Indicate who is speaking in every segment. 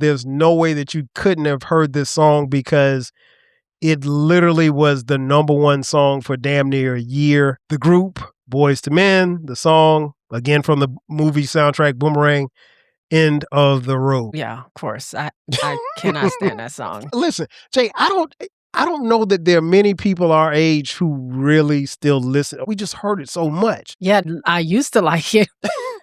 Speaker 1: there's no way that you couldn't have heard this song because it literally was the number one song for damn near a year. The group, Boyz II Men, the song, again from the movie soundtrack Boomerang, End of the Road.
Speaker 2: Yeah, of course. I cannot stand that song.
Speaker 1: Listen, Jay, I don't know that there are many people our age who really still listen. We just heard it so much.
Speaker 2: Yeah, I used to like it.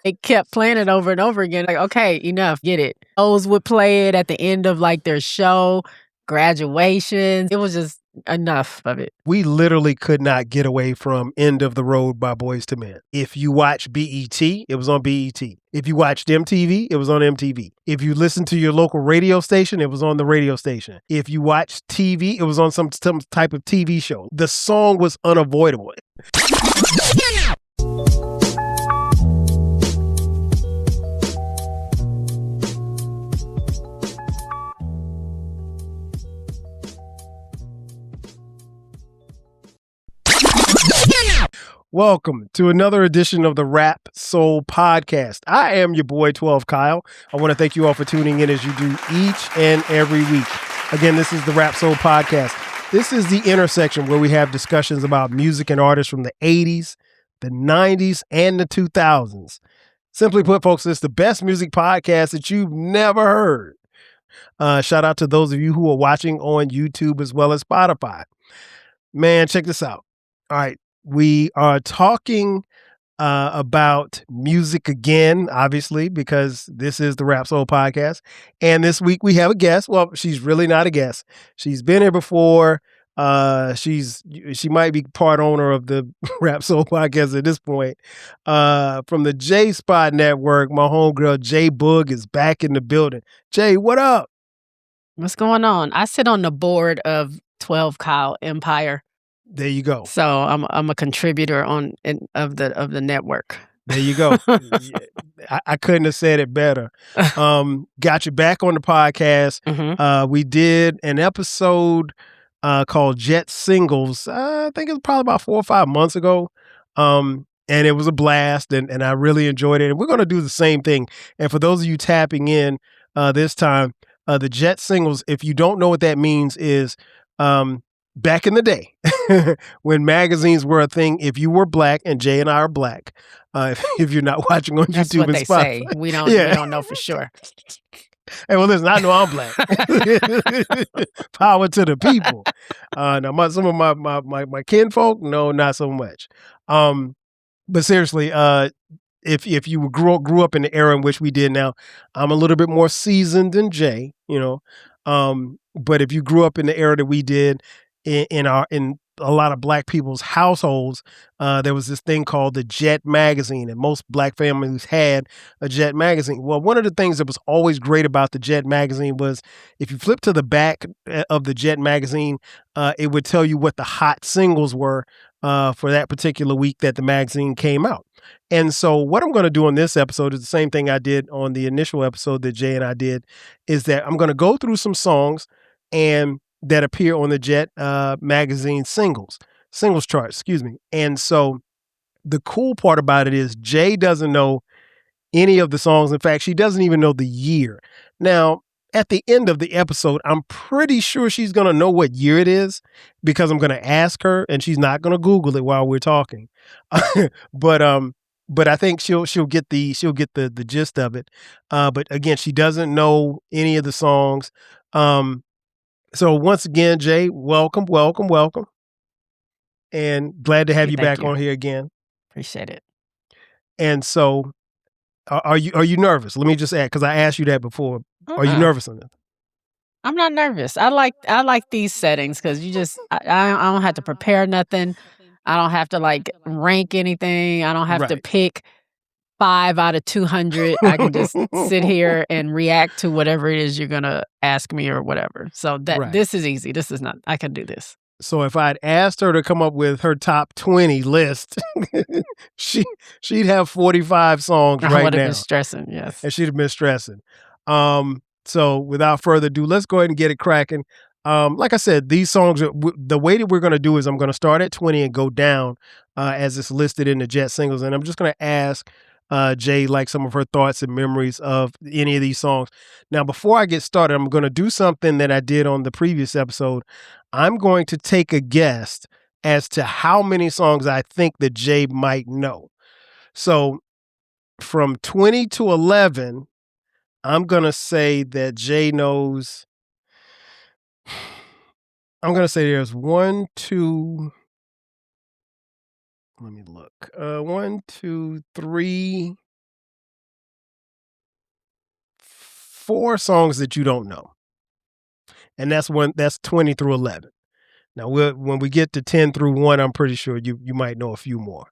Speaker 2: It kept playing it over and over again. Like, okay, enough, get it. Those would play it at the end of like their show, graduations. It was just enough of it.
Speaker 1: We literally could not get away from End of the Road by Boyz II Men. If you watch BET, it was on BET. If you watched MTV, it was on MTV. If you listened to your local radio station, it was on the radio station. If you watched TV, it was on some type of TV show. The song was unavoidable. Welcome to another edition of the Rap Soul Podcast. I am your boy 12 Kyle. I want to thank you all for tuning in as you do each and every week. Again, this is the Rap Soul Podcast. This is the intersection where we have discussions about music and artists from the 80s, the 90s, and the 2000s. Simply put, folks, it's the best music podcast that you've never heard. Shout out to those of you who are watching on YouTube as well as Spotify. Man, check this out. All right. We are talking about music again, obviously, because this is the Rap Soul Podcast. And this week we have a guest. Well, she's really not a guest. She's been here before. She might be part owner of the Rap Soul Podcast at this point. From the J Spot Network, my homegirl J Boog is back in the building. Jay, what up?
Speaker 2: What's going on? I sit on the board of 12 Kyle Empire.
Speaker 1: There you go.
Speaker 2: So I'm a contributor of the network.
Speaker 1: There you go. I couldn't have said it better. Got you back on the podcast.
Speaker 2: Mm-hmm.
Speaker 1: We did an episode called Jet Singles. I think it was probably about 4 or 5 months ago. And it was a blast, and I really enjoyed it. And we're going to do the same thing. And for those of you tapping in this time, the Jet Singles, if you don't know what that means, is back in the day, when magazines were a thing, if you were black, and Jay and I are black, if you're not watching on
Speaker 2: That's
Speaker 1: YouTube
Speaker 2: what
Speaker 1: and
Speaker 2: they
Speaker 1: Spotify.
Speaker 2: say. We don't know for sure.
Speaker 1: Hey, well, listen, I know I'm black. Power to the people. Now, some of my kinfolk, no, not so much. But seriously, if you grew up in the era in which we did now, I'm a little bit more seasoned than Jay, you know. But if you grew up in the era that we did, in a lot of black people's households, there was this thing called the Jet magazine, and most black families had a Jet magazine. Well, one of the things that was always great about the Jet magazine was if you flip to the back of the Jet magazine, it would tell you what the hot singles were for that particular week that the magazine came out. And so what I'm going to do on this episode is the same thing I did on the initial episode that Jay and I did, is that I'm going to go through some songs and that appear on the Jet magazine singles charts, And so the cool part about it is Jay doesn't know any of the songs. In fact, she doesn't even know the year. Now, at the end of the episode, I'm pretty sure she's going to know what year it is because I'm going to ask her, and she's not going to Google it while we're talking. But I think she'll get the gist of it. But again, she doesn't know any of the songs. So once again, Jay, welcome. And glad to have you back on here again.
Speaker 2: Appreciate it.
Speaker 1: And so are you nervous? Let me just add, because I asked you that before. Are you nervous on this?
Speaker 2: I'm not nervous. I like these settings because I don't have to prepare nothing. I don't have to like rank anything. I don't have to pick 5 out of 200. I can just sit here and react to whatever it is you're going to ask me or whatever. So this is easy. This is not, I can do this.
Speaker 1: So if I'd asked her to come up with her top 20 list, she'd have 45 songs right now.
Speaker 2: I would have been stressing, yes.
Speaker 1: And she'd have been stressing. So without further ado, let's go ahead and get it cracking. Like I said, these songs, the way that we're going to do is I'm going to start at 20 and go down as it's listed in the Jet singles. And I'm just going to ask Jay like some of her thoughts and memories of any of these songs. Now, before I get started, I'm going to do something that I did on the previous episode. I'm going to take a guess as to how many songs I think that Jay might know. So from 20 to 11, I'm going to say that Jay knows. I'm going to say there's 1, 2. Let me look. 1, 2, 3, 4 songs that you don't know. And that's 20 through 11. Now, when we get to 10 through 1, I'm pretty sure you might know a few more.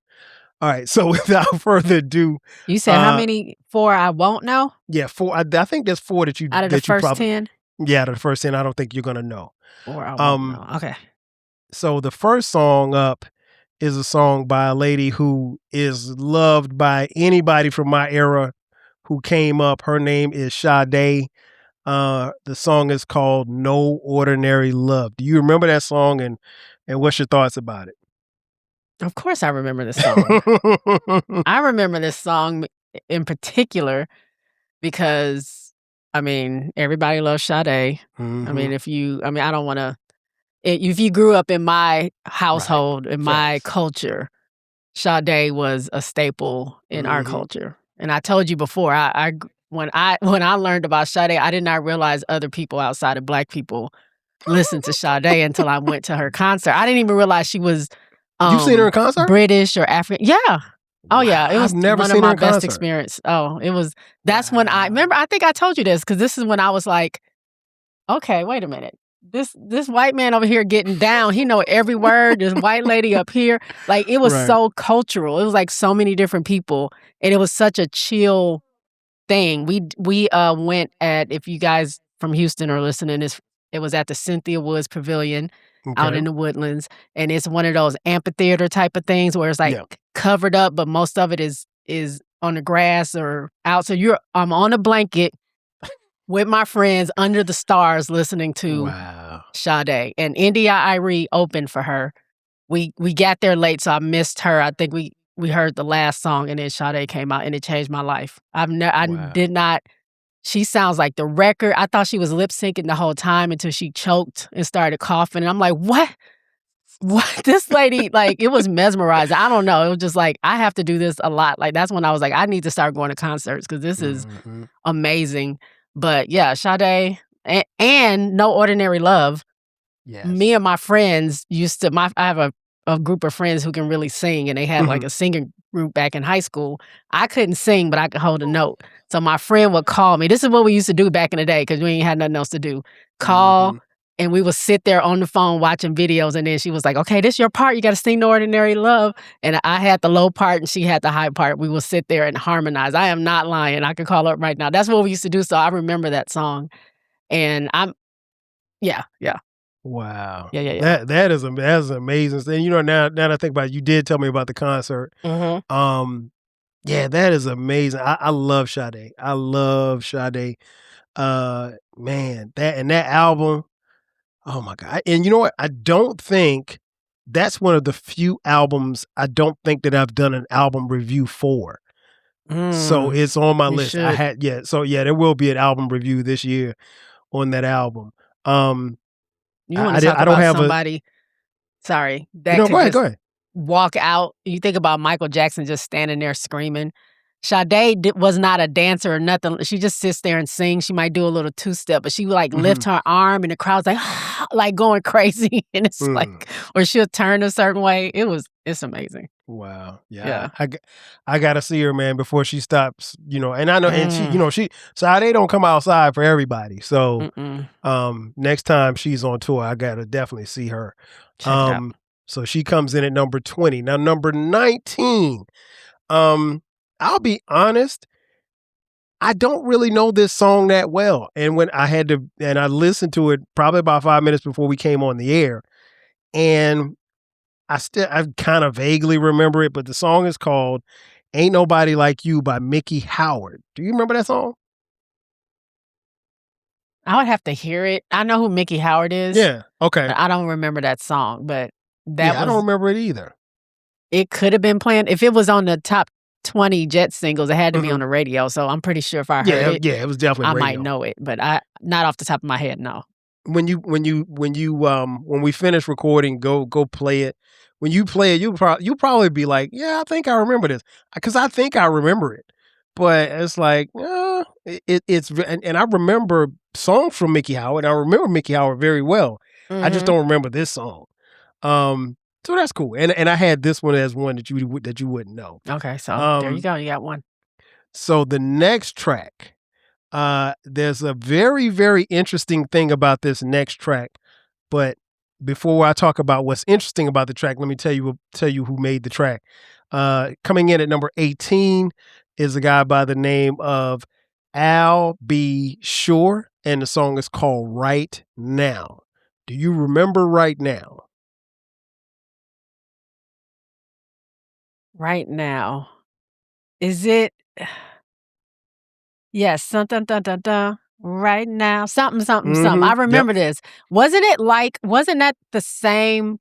Speaker 1: All right. So without further ado.
Speaker 2: You said how many? 4 I won't know?
Speaker 1: Yeah, 4. I think there's 4 that you
Speaker 2: out of the first 10?
Speaker 1: Yeah, out of the first 10, I don't think you're going to know.
Speaker 2: 4 I won't know. Okay.
Speaker 1: So the first song up is a song by a lady who is loved by anybody from my era who came up. Her name is Sade. The song is called No Ordinary Love. Do you remember that song, and what's your thoughts about it?
Speaker 2: Of course I remember this song. I remember this song in particular because, I mean, everybody loves Sade.
Speaker 1: Mm-hmm.
Speaker 2: I mean, I don't want to, if you grew up in my household, in my culture, Sade was a staple in our culture. And I told you before, when I learned about Sade, I did not realize other people outside of Black people listened to Sade until I went to her concert. I didn't even realize she was
Speaker 1: You've seen her in concert?
Speaker 2: British or African. Yeah. Oh, yeah. It was
Speaker 1: never
Speaker 2: one
Speaker 1: seen
Speaker 2: of my
Speaker 1: her in
Speaker 2: best
Speaker 1: concert.
Speaker 2: experience. Oh, it was. That's when I remember. I think I told you this because this is when I was like, okay, wait a minute. This white man over here getting down. He know every word. This white lady up here. Like, it was so cultural. It was like so many different people. And it was such a chill thing. We went at, if you guys from Houston are listening, it was at the Cynthia Woods Pavilion out in the Woodlands. And it's one of those amphitheater type of things where it's like covered up, but most of it is on the grass or out. So I'm on a blanket with my friends under the stars listening to Sade. And India Irie opened for her. We got there late, so I missed her. I think we heard the last song, and then Sade came out, and it changed my life. I did not. She sounds like the record. I thought she was lip syncing the whole time until she choked and started coughing. And I'm like, what? This lady, like, it was mesmerizing. I don't know. It was just like, I have to do this a lot. Like, that's when I was like, I need to start going to concerts because this is amazing. But yeah, Sade and No Ordinary Love. Yes. Me and my friends used to, I have a group of friends who can really sing, and they had like a singing group back in high school. I couldn't sing, but I could hold a note. So my friend would call me. This is what we used to do back in the day because we ain't had nothing else to do. Call, and we would sit there on the phone watching videos, and then she was like, okay, this is your part. You got to sing No Ordinary Love. And I had the low part, and she had the high part. We would sit there and harmonize. I am not lying. I could call her up right now. That's what we used to do, so I remember that song. And yeah.
Speaker 1: Wow.
Speaker 2: Yeah.
Speaker 1: That is amazing. And you know, now that I think about it, you did tell me about the concert. Yeah, that is amazing. I love Sade. I love Sade. Man, that album. Oh my God. And you know what? I don't think that's one of the few albums I don't think that I've done an album review for. So it's on my list.
Speaker 2: Should.
Speaker 1: So there will be an album review this year on that album.
Speaker 2: You want to talk about somebody, sorry, that could
Speaker 1: go ahead.
Speaker 2: Walk out. You think about Michael Jackson just standing there screaming. Sade was not a dancer or nothing. She just sits there and sings. She might do a little two-step, but she would like lift her arm, and the crowd's like, like going crazy. And it's like, or she'll turn a certain way. It's amazing.
Speaker 1: Wow. Yeah. I gotta see her, man, before she stops, you know, and I know, and Sade don't come outside for everybody. So next time she's on tour, I gotta definitely see her.
Speaker 2: Check it out.
Speaker 1: So she comes in at number 20. Now, number 19, I'll be honest, I don't really know this song that well. And when I listened to it probably about 5 minutes before we came on the air, and I kind of vaguely remember it, but the song is called Ain't Nobody Like You by Mickey Howard. Do you remember that song?
Speaker 2: I would have to hear it. I know who Mickey Howard is.
Speaker 1: Yeah. Okay.
Speaker 2: I don't remember that song, but
Speaker 1: I don't remember it either.
Speaker 2: It could have been playing. If it was on the top 20 Jet singles. It had to be on the radio, so I'm pretty sure if I heard it,
Speaker 1: it was definitely
Speaker 2: I
Speaker 1: radio.
Speaker 2: might know it, but not off the top of my head, no.
Speaker 1: When we finish recording, go play it. When you play it, you'll probably be like, yeah, I think I remember this, because I think I remember it. But it's like, it's and I remember songs from Mickey Howard. I remember Mickey Howard very well. I just don't remember this song. So that's cool. And I had this one as one that you wouldn't know.
Speaker 2: Okay, so there you go. You got one.
Speaker 1: So the next track, there's a very, very interesting thing about this next track. But before I talk about what's interesting about the track, let me tell you who made the track. Coming in at number 18 is a guy by the name of Al B. Sure, and the song is called Right Now. Do you remember Right Now?
Speaker 2: Right Now. Is it? Yes, dun, dun, dun, dun, dun. Right Now. Something, something, something. I remember this. Wasn't that the same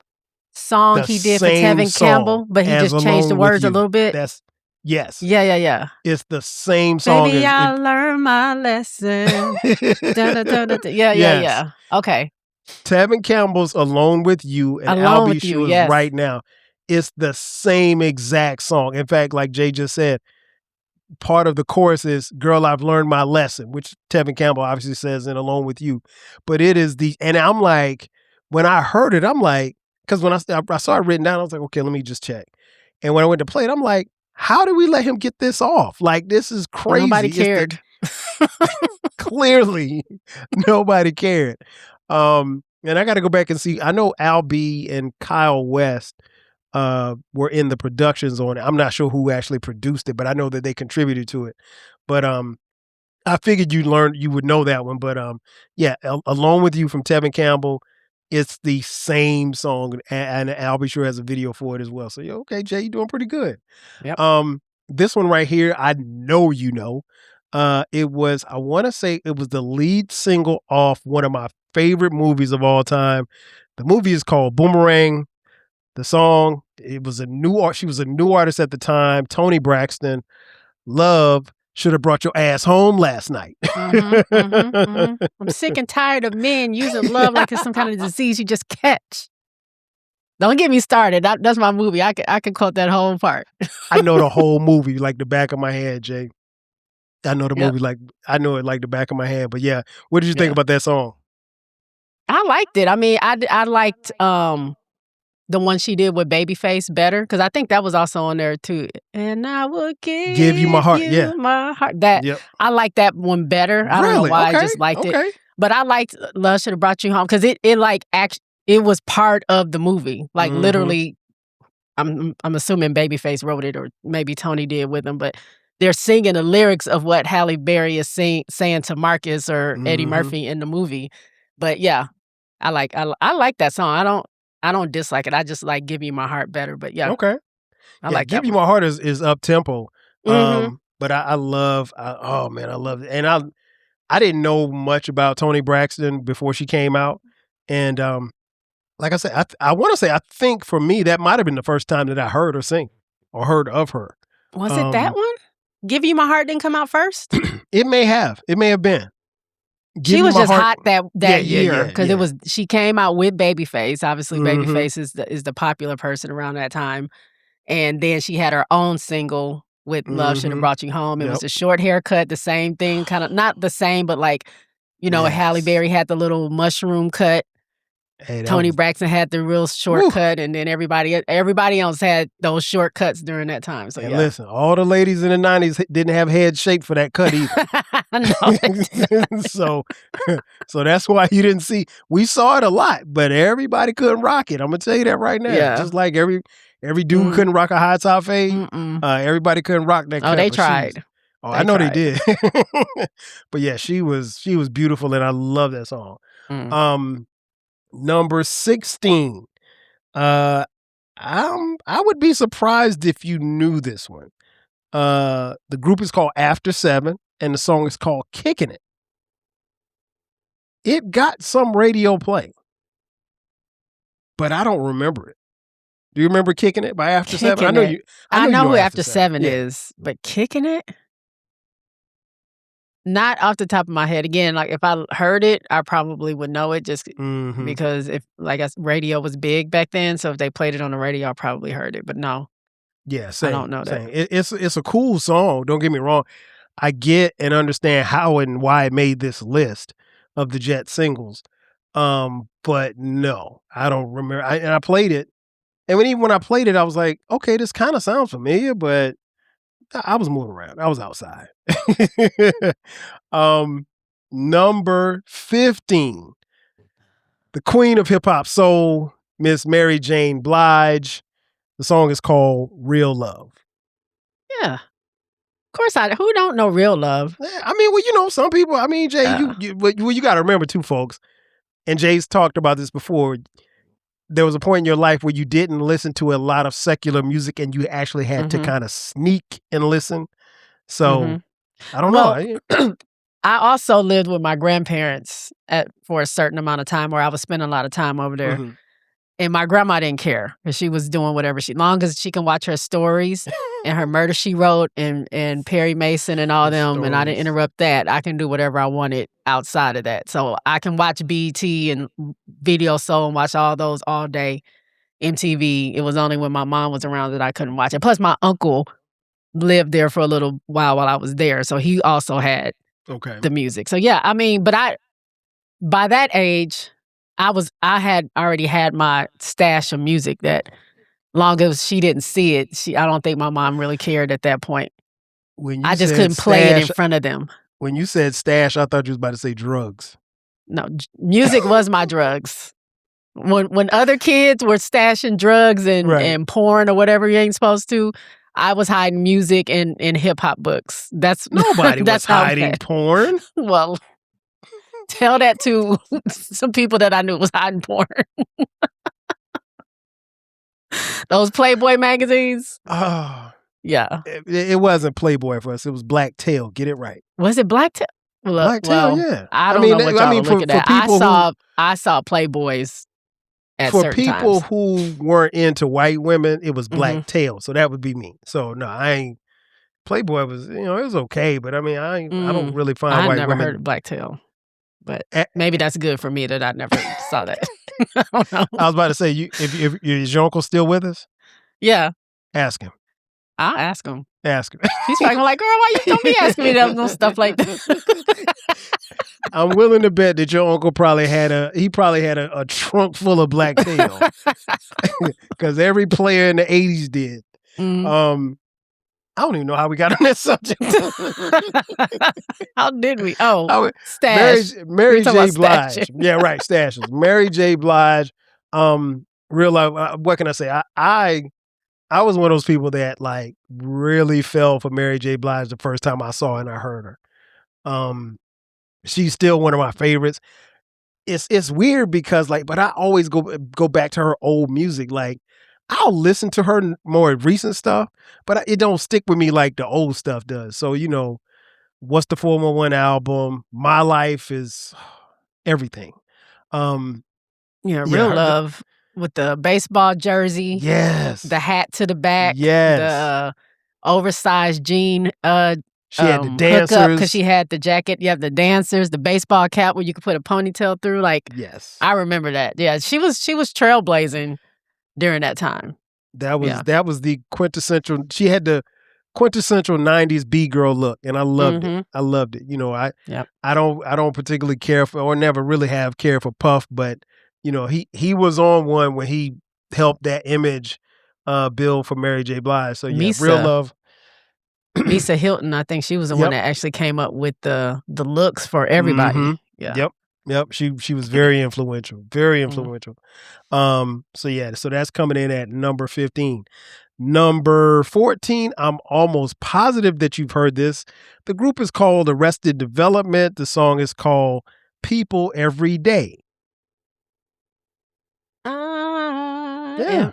Speaker 2: song he did for Tevin Campbell, but he just changed the words a little bit?
Speaker 1: Yes.
Speaker 2: Yeah.
Speaker 1: It's the same song.
Speaker 2: Baby, I learned my lesson. Yeah. Okay.
Speaker 1: Tevin Campbell's Alone With You and Al B. Sure's Right Now. It's the same exact song. In fact, like Jay just said, part of the chorus is "Girl, I've learned my lesson," which Tevin Campbell obviously says in "Alone with You." But it is and I'm like, when I heard it, I'm like, because when I saw it written down, I was like, okay, let me just check. And when I went to play it, I'm like, how did we let him get this off? Like, this is crazy.
Speaker 2: Nobody cared.
Speaker 1: Clearly, nobody cared. And I got to go back and see. I know Al B and Kyle West were in the productions on it. I'm not sure who actually produced it, but I know that they contributed to it. But I figured you would know that one. But yeah, Alone With You from Tevin Campbell, it's the same song, and Al B. Sure has a video for it as well. So yeah, okay, Jay, you're doing pretty good.
Speaker 2: Yep.
Speaker 1: This one right here, I know you know. I want to say it was the lead single off one of my favorite movies of all time. The movie is called Boomerang. The song, she was a new artist at the time, Toni Braxton. Love, should have brought your ass home last night.
Speaker 2: I'm sick and tired of men using love like it's some kind of disease you just catch. Don't get me started. That's my movie. I can quote that whole part.
Speaker 1: I know the whole movie like the back of my hand, Jay. I know the movie I know it like the back of my hand. But yeah, what did you think about that song?
Speaker 2: I liked it. I mean, I liked the one she did with Babyface better, because I think that was also on there too. And I will give you my heart. My heart. I like that one better. I don't know why. I just liked it. But I liked Love Should Have Brought You Home because it was part of the movie. Like literally, I'm assuming Babyface wrote it, or maybe Toni did with him, but they're singing the lyrics of what Halle Berry is saying to Marcus or Eddie Murphy in the movie. But yeah, I like that song. I don't dislike it. I just like Give You My Heart better. But yeah.
Speaker 1: Okay.
Speaker 2: I like
Speaker 1: Give You My Heart is up tempo. But I love it. And I didn't know much about Toni Braxton before she came out. And like I said, I think for me, that might have been the first time that I heard her sing or heard of her.
Speaker 2: Was it that one? Give You My Heart didn't come out first?
Speaker 1: It may have been.
Speaker 2: She was just hot that year because she came out with Babyface. Obviously, Babyface is the popular person around that time, and then she had her own single with Love Should Have Brought You Home. It was a short haircut, the same thing, kind of not the same, but like Halle Berry had the little mushroom cut. Toni Braxton had the real short cut, and then everybody else had those short cuts during that time. So
Speaker 1: listen, all the ladies in the 90s didn't have head shape for that cut either. So that's why you didn't see. We saw it a lot, but everybody couldn't rock it. I'm gonna tell you that right now. Yeah. Just like every dude couldn't rock a high top fade. Everybody couldn't rock that cut.
Speaker 2: Oh, they tried.
Speaker 1: I know they did. But yeah, she was beautiful, and I love that song. Number 16. I would be surprised if you knew this one. The group is called After 7, and the song is called Kicking It. It got some radio play, but I don't remember it. Do you remember Kicking It by After Seven?
Speaker 2: Kicking It. I know
Speaker 1: you
Speaker 2: who After Seven
Speaker 1: Yeah.
Speaker 2: is, but Kicking It? Not off the top of my head. Again, like if I heard it, I probably would know it just because if radio was big back then, so if they played it on the radio, I probably heard it. But no.
Speaker 1: Yeah, same.
Speaker 2: I don't know
Speaker 1: same.
Speaker 2: that.
Speaker 1: It's a cool song. Don't get me wrong. I get and understand how and why it made this list of the Jet singles. But no, I don't remember. I played it, and even when I played it, I was like, okay, this kind of sounds familiar, but I was moving around. I was outside. Number 15, the queen of hip hop soul, Miss Mary J. Blige. The song is called "Real Love."
Speaker 2: Yeah. Of course, who don't know Real Love?
Speaker 1: I mean, well, some people. I mean, Jay, you got to remember too, folks. And Jay's talked about this before. There was a point in your life where you didn't listen to a lot of secular music, and you actually had to kind of sneak and listen. So I don't know.
Speaker 2: I also lived with my grandparents for a certain amount of time, where I was spending a lot of time over there. And my grandma didn't care because she was doing whatever long as she can watch her stories and her Murder, She Wrote and Perry Mason and all them, and I didn't interrupt that. I can do whatever I wanted outside of that. So I can watch BET and Video Soul and watch all those all day. MTV, it was only when my mom was around that I couldn't watch it. Plus, my uncle lived there for a little while I was there, so he also had the music. So yeah, I mean, but by that age, I had already had my stash of music that long as she didn't see it, I don't think my mom really cared at that point. I just couldn't play it in front of them.
Speaker 1: When you said stash, I thought you was about to say drugs.
Speaker 2: No, music was my drugs. When other kids were stashing drugs and porn or whatever you ain't supposed to, I was hiding music in hip hop books.
Speaker 1: Nobody was hiding porn.
Speaker 2: Well, tell that to some people that I knew was hiding porn. Those Playboy magazines.
Speaker 1: Oh,
Speaker 2: yeah.
Speaker 1: It wasn't Playboy for us. It was Black Tail. Get it right.
Speaker 2: Was it Black Tail?
Speaker 1: Black Tail, yeah.
Speaker 2: I don't know what y'all were looking at. I saw Playboys at certain times. For
Speaker 1: people who weren't into white women, it was Black Tail. So that would be me. So no, I ain't. Playboy was, it was okay, but I mean, I don't really find white women.
Speaker 2: I never heard of Black Tail. But maybe that's good for me that I never saw that. I don't know.
Speaker 1: I was about to say, if is your uncle still with us?
Speaker 2: Yeah.
Speaker 1: Ask him.
Speaker 2: I'll ask him.
Speaker 1: Ask him.
Speaker 2: He's probably like, girl, why you don't be asking me no stuff like that?
Speaker 1: I'm willing to bet that your uncle probably had a trunk full of Black Tail. Because every player in the 80s did. I don't even know how we got on that subject.
Speaker 2: How did we? Oh, stash.
Speaker 1: Mary J. Blige. Yeah, right. Stashes. Mary J. Blige. Real life. What can I say? I was one of those people that like really fell for Mary J. Blige the first time I saw her and I heard her. She's still one of my favorites. It's weird because but I always go back to her old music. Like, I'll listen to her more recent stuff, but it don't stick with me like the old stuff does. So, what's the 411 album? My Life is everything.
Speaker 2: Real Love with the baseball jersey.
Speaker 1: Yes.
Speaker 2: The hat to the back.
Speaker 1: Yes.
Speaker 2: The oversized jean
Speaker 1: she had the dancers
Speaker 2: because she had the jacket. You have the dancers, the baseball cap where you could put a ponytail through. Like,
Speaker 1: yes,
Speaker 2: I remember that. Yeah, she was trailblazing during that time.
Speaker 1: That was the quintessential. She had the quintessential 90s B-girl look, and I loved it. I loved it. I don't particularly care for, or never really have cared for Puff, but he was on one when he helped that image build for Mary J. Blige. So yeah, Real Love.
Speaker 2: Lisa Hilton, I think she was the one that actually came up with the looks for everybody. Yeah.
Speaker 1: Yep. She was very influential. Very influential. So that's coming in at number 15. Number 14, I'm almost positive that you've heard this. The group is called Arrested Development. The song is called People Every Day.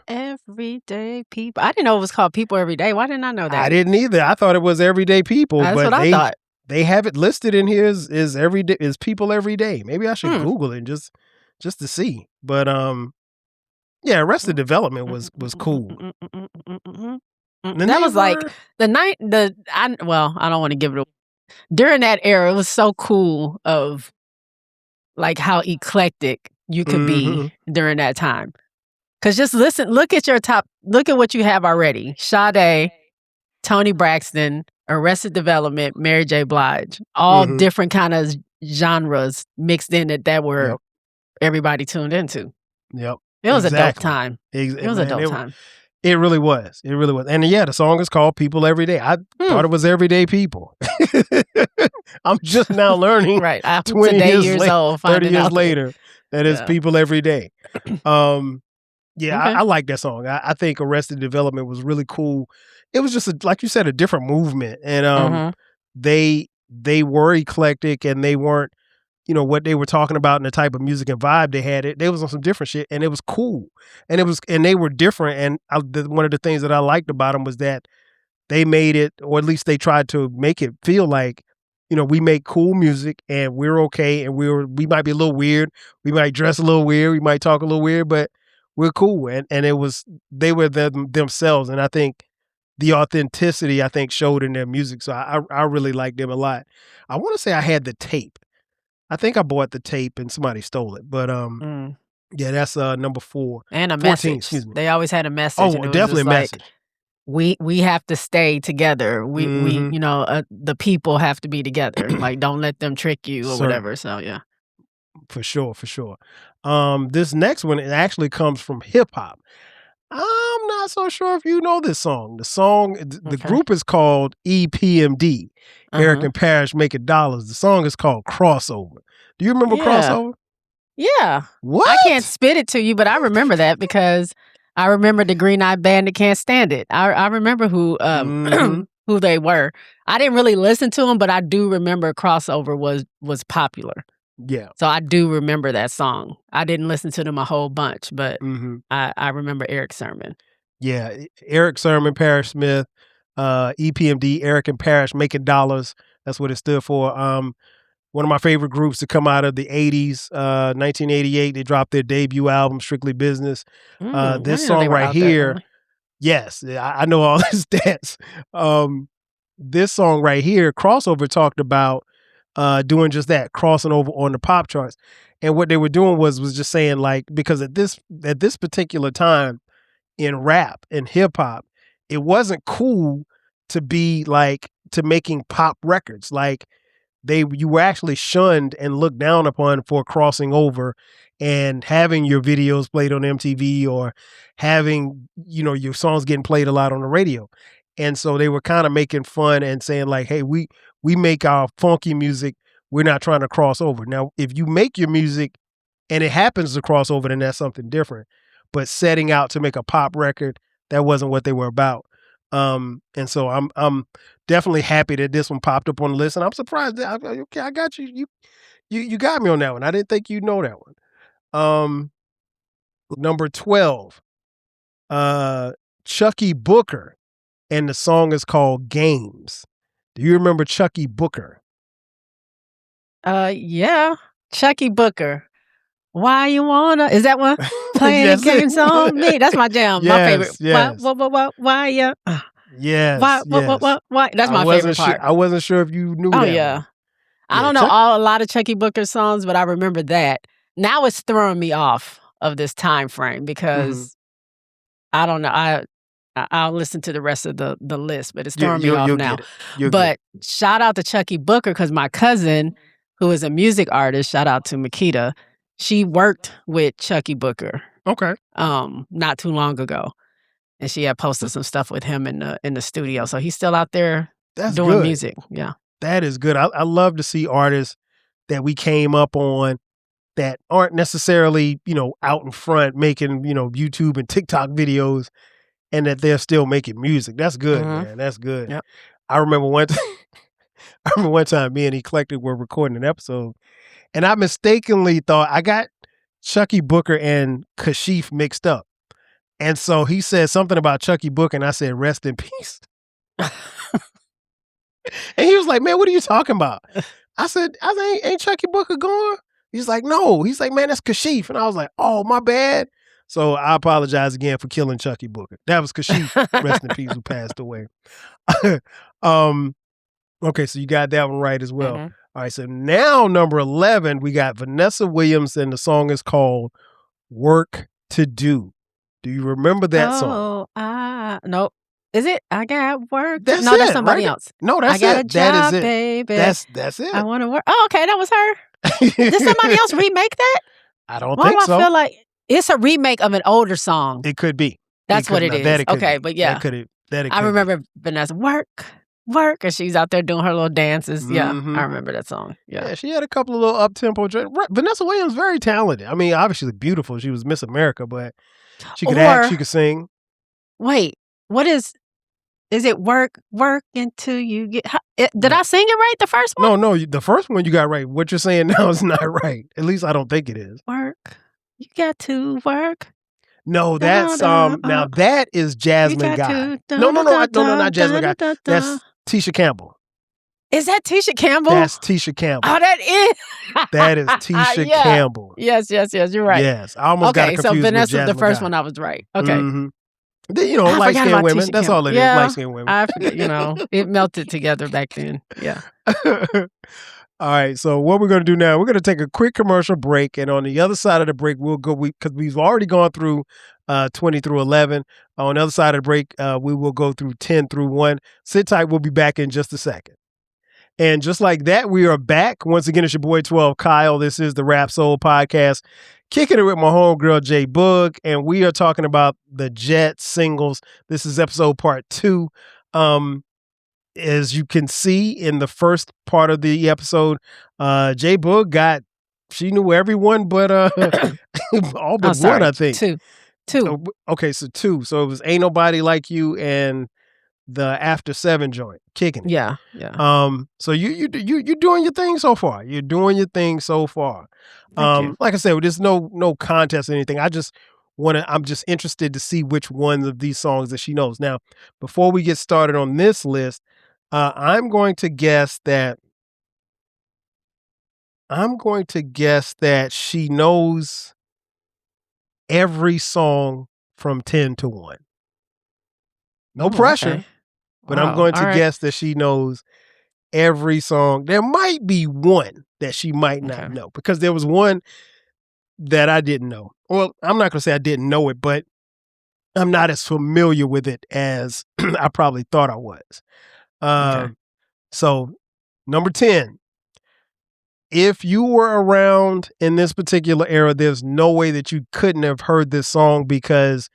Speaker 2: Everyday people. I didn't know it was called People Every Day. Why didn't I know that?
Speaker 1: I didn't either. I thought it was Everyday People.
Speaker 2: That's what I thought.
Speaker 1: They have it listed in here is People Every Day. Maybe I should Google it just to see. But Yeah, Arrested Development was cool.
Speaker 2: That was like I don't want to give it away. During that era, it was so cool of like how eclectic you could be during that time. Because just look at what you have already. Sade, Toni Braxton, Arrested Development, Mary J. Blige, all different kind of genres mixed in that were everybody tuned into.
Speaker 1: Yep.
Speaker 2: It was a dope time. It was a dope time.
Speaker 1: It really was. It really was. And yeah, the song is called People Every Day. I thought it was Everyday People. I'm just now learning.
Speaker 2: Right. I'm 20 years old,
Speaker 1: 30 years later, that is People Every Day. I like that song. I think Arrested Development was really cool. It was just, like you said, a different movement. And they were eclectic, and they weren't, what they were talking about and the type of music and vibe they had. They was on some different shit, and it was cool. And they were different. And one of the things that I liked about them was that they made it, or at least they tried to make it feel like, we make cool music and we're okay. And we might be a little weird. We might dress a little weird. We might talk a little weird, but we're cool. And they were themselves. And I think the authenticity, showed in their music. So I really liked them a lot. I want to say I had the tape. I think I bought the tape and somebody stole it. But yeah, that's number 4.
Speaker 2: And a
Speaker 1: 14,
Speaker 2: message.
Speaker 1: Excuse me.
Speaker 2: They always had a message.
Speaker 1: Oh, and definitely a message.
Speaker 2: Like, we have to stay together. We the people have to be together. Like, don't let them trick you or whatever. So yeah.
Speaker 1: For sure. This next one, it actually comes from hip hop. I'm not so sure if you know this song. The group is called EPMD. Eric and Parrish Making Dollars. The song is called Crossover. Do you remember Crossover?
Speaker 2: Yeah.
Speaker 1: What?
Speaker 2: I can't spit it to you, but I remember that because I remember the Green Eyed Band Can't Stand It. I remember who who they were. I didn't really listen to them, but I do remember Crossover was popular.
Speaker 1: Yeah.
Speaker 2: So I do remember that song. I didn't listen to them a whole bunch, but I remember Eric Sermon.
Speaker 1: Yeah. Eric Sermon, Parrish Smith, EPMD, Eric and Parrish Making Dollars. That's what it stood for. One of my favorite groups to come out of the 80s, 1988, they dropped their debut album, Strictly Business. This song right here, yes, I know all the stats. This song right here, Crossover, talked about doing just that, crossing over on the pop charts. And what they were doing was just saying, like, because at this particular time in rap and hip hop, it wasn't cool to be like to making pop records. Like, you were actually shunned and looked down upon for crossing over and having your videos played on MTV or having, your songs getting played a lot on the radio. And so they were kind of making fun and saying like, hey, we make our funky music. We're not trying to cross over. Now, if you make your music and it happens to cross over, then that's something different. But setting out to make a pop record, that wasn't what they were about. And so I'm definitely happy that this one popped up on the list, and I'm surprised that I got you. You got me on that one. I didn't think you'd know that one. Number 12, Chuckie Booker, and the song is called Games. Do you remember Chuckie Booker?
Speaker 2: Yeah, Chuckie Booker. Why you wanna? Is that one? Playing games on me. That's my jam. My favorite.
Speaker 1: Yes.
Speaker 2: Why you?
Speaker 1: Yes.
Speaker 2: Why? That's my favorite part.
Speaker 1: I wasn't sure if you knew that.
Speaker 2: Oh yeah. One. I don't know a lot of Chuckie Booker songs, but I remember that. Now it's throwing me off of this time frame because I don't know. I'll listen to the rest of the list, but it's throwing me off now. But shout out to Chuckie Booker because my cousin, who is a music artist, shout out to Makita. She worked with Chuckie Booker.
Speaker 1: Okay.
Speaker 2: Not too long ago, and she had posted some stuff with him in the studio. So he's still out there doing music. Yeah,
Speaker 1: that is good. I love to see artists that we came up on that aren't necessarily out in front making YouTube and TikTok videos, and that they're still making music. That's good, man. That's good.
Speaker 2: Yep.
Speaker 1: I remember one time me and Eclectic were recording an episode. And I mistakenly thought I got Chuckie Booker and Kashif mixed up. And so he said something about Chuckie Booker, and I said, rest in peace. And he was like, man, what are you talking about? I said, ain't Chuckie Booker gone? He's like, no. He's like, man, that's Kashif. And I was like, oh, my bad. So I apologize again for killing Chuckie Booker. That was because she, rest in peace, who passed away. Okay, so you got that one right as well.
Speaker 2: Mhm.
Speaker 1: All right, so now number 11, we got Vanessa Williams, and the song is called Work to Do. Do you remember that song?
Speaker 2: Nope. Is it? I got work.
Speaker 1: That's
Speaker 2: No, that's
Speaker 1: it,
Speaker 2: somebody
Speaker 1: right?
Speaker 2: else.
Speaker 1: No,
Speaker 2: I
Speaker 1: that's
Speaker 2: got a
Speaker 1: it. That is
Speaker 2: job,
Speaker 1: it.
Speaker 2: baby.
Speaker 1: That's it.
Speaker 2: I want to work. Oh, okay, that was her. Did somebody else remake that?
Speaker 1: I don't
Speaker 2: Why
Speaker 1: think
Speaker 2: do I
Speaker 1: so.
Speaker 2: feel like it's a remake of an older song?
Speaker 1: It could be.
Speaker 2: That's what it is. Okay, but yeah, I remember Vanessa work, and she's out there doing her little dances. Yeah, I remember that song.
Speaker 1: Yeah, she had a couple of little up tempo. Vanessa Williams, very talented. I mean, obviously beautiful. She was Miss America, but she could act, she could sing.
Speaker 2: Wait, what is it? Work until you get. Did I sing it right the first one?
Speaker 1: No, the first one you got right. What you're saying now is not right. At least I don't think it is.
Speaker 2: Work, you got to work.
Speaker 1: No, that's now that is Jasmine Guy. No, not Jasmine Guy. That's Tisha Campbell.
Speaker 2: Is that Tisha Campbell?
Speaker 1: That's Tisha Campbell.
Speaker 2: Oh, that is.
Speaker 1: That is Tisha Campbell.
Speaker 2: Yes, you're right.
Speaker 1: Yes, I almost got it confused with
Speaker 2: Vanessa,
Speaker 1: Jasmine
Speaker 2: the first
Speaker 1: Guy.
Speaker 2: one I was right. Okay.
Speaker 1: You know, light-skinned women. That's all it is, light-skinned women.
Speaker 2: I forget, it melted together back then. Yeah.
Speaker 1: All right, so what we're going to do now, we're going to take a quick commercial break, and on the other side of the break, we'll go, because we've already gone through 20 through 11. On the other side of the break, we will go through 10 through 1. Sit tight, we'll be back in just a second. And just like that, we are back. Once again, it's your boy 12 Kyle. This is the Rap Soul Podcast, kicking it with my homegirl J Boog, and we are talking about the Jet singles. This is episode part 2. As you can see in the first part of the episode, J Boog she knew everyone but all but one, I think.
Speaker 2: Two.
Speaker 1: Okay, so 2. So it was Ain't Nobody Like You and the After 7 joint, Kicking It.
Speaker 2: Yeah.
Speaker 1: So you're doing your thing so far. You're doing your thing so far. Like I said, there's no contest or anything. I'm just interested to see which one of these songs that she knows. Now, before we get started on this list, I'm going to guess that she knows every song from 10 to 1. No pressure,
Speaker 2: okay.
Speaker 1: but I'm going to guess that she knows every song. There might be one that she might not know, because there was one that I didn't know. Well, I'm not going to say I didn't know it, but I'm not as familiar with it as I probably thought I was. So, number 10. If you were around in this particular era, there's no way that you couldn't have heard this song, because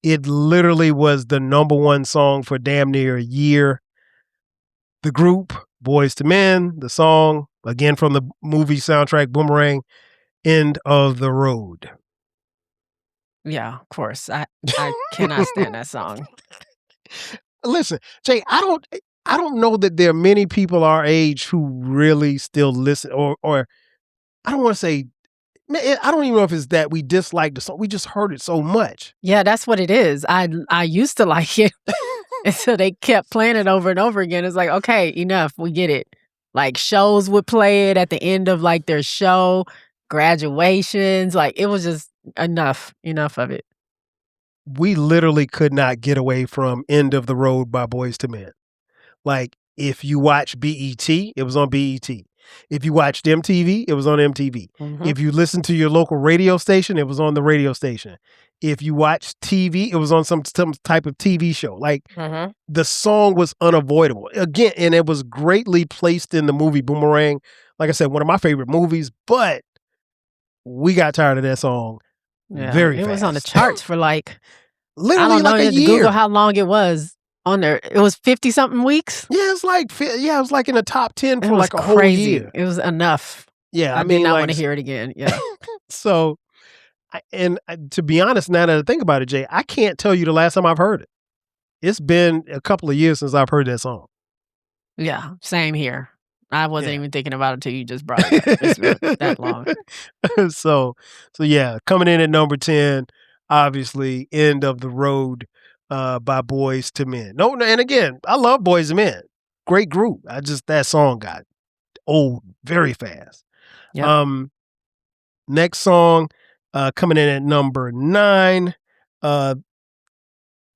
Speaker 1: it literally was the number 1 song for damn near a year. The group, Boyz II Men, the song, again from the movie soundtrack Boomerang, End of the Road.
Speaker 2: Yeah, of course. I cannot stand that song.
Speaker 1: Listen, Jay, I don't know that there are many people our age who really still listen, or I don't want to say, I don't even know if it's that we dislike the song. We just heard it so much.
Speaker 2: Yeah, that's what it is. I used to like it until they kept playing it over and over again. It's like, okay, enough. We get it. Like, shows would play it at the end of like their show, graduations. Like, it was just enough of it.
Speaker 1: We literally could not get away from End of the Road by Boyz II Men. Like, if you watch BET, it was on BET. If you watched MTV, it was on MTV. If you listened to your local radio station, it was on the radio station. If you watched TV, it was on some type of TV show. Like, the song was unavoidable. Again, and it was greatly placed in the movie Boomerang. Like I said, one of my favorite movies, but we got tired of that song very fast.
Speaker 2: It was on the charts for like,
Speaker 1: literally like a year.
Speaker 2: Google how long it was on there. It was 50-something weeks.
Speaker 1: Yeah, it was like in the top 10 for like a whole year.
Speaker 2: It was enough.
Speaker 1: Yeah,
Speaker 2: I did not want to hear it again. Yeah.
Speaker 1: So, to be honest, now that I think about it, Jay, I can't tell you the last time I've heard it. It's been a couple of years since I've heard that song.
Speaker 2: Yeah, same here. I wasn't even thinking about it until you just brought it up. It's been that long.
Speaker 1: So yeah, coming in at number 10, obviously, End of the Road by Boyz II Men. No, and again, I love Boyz II Men. Great group. That song got old very fast.
Speaker 2: Yep.
Speaker 1: Next song, Coming in at number 9. I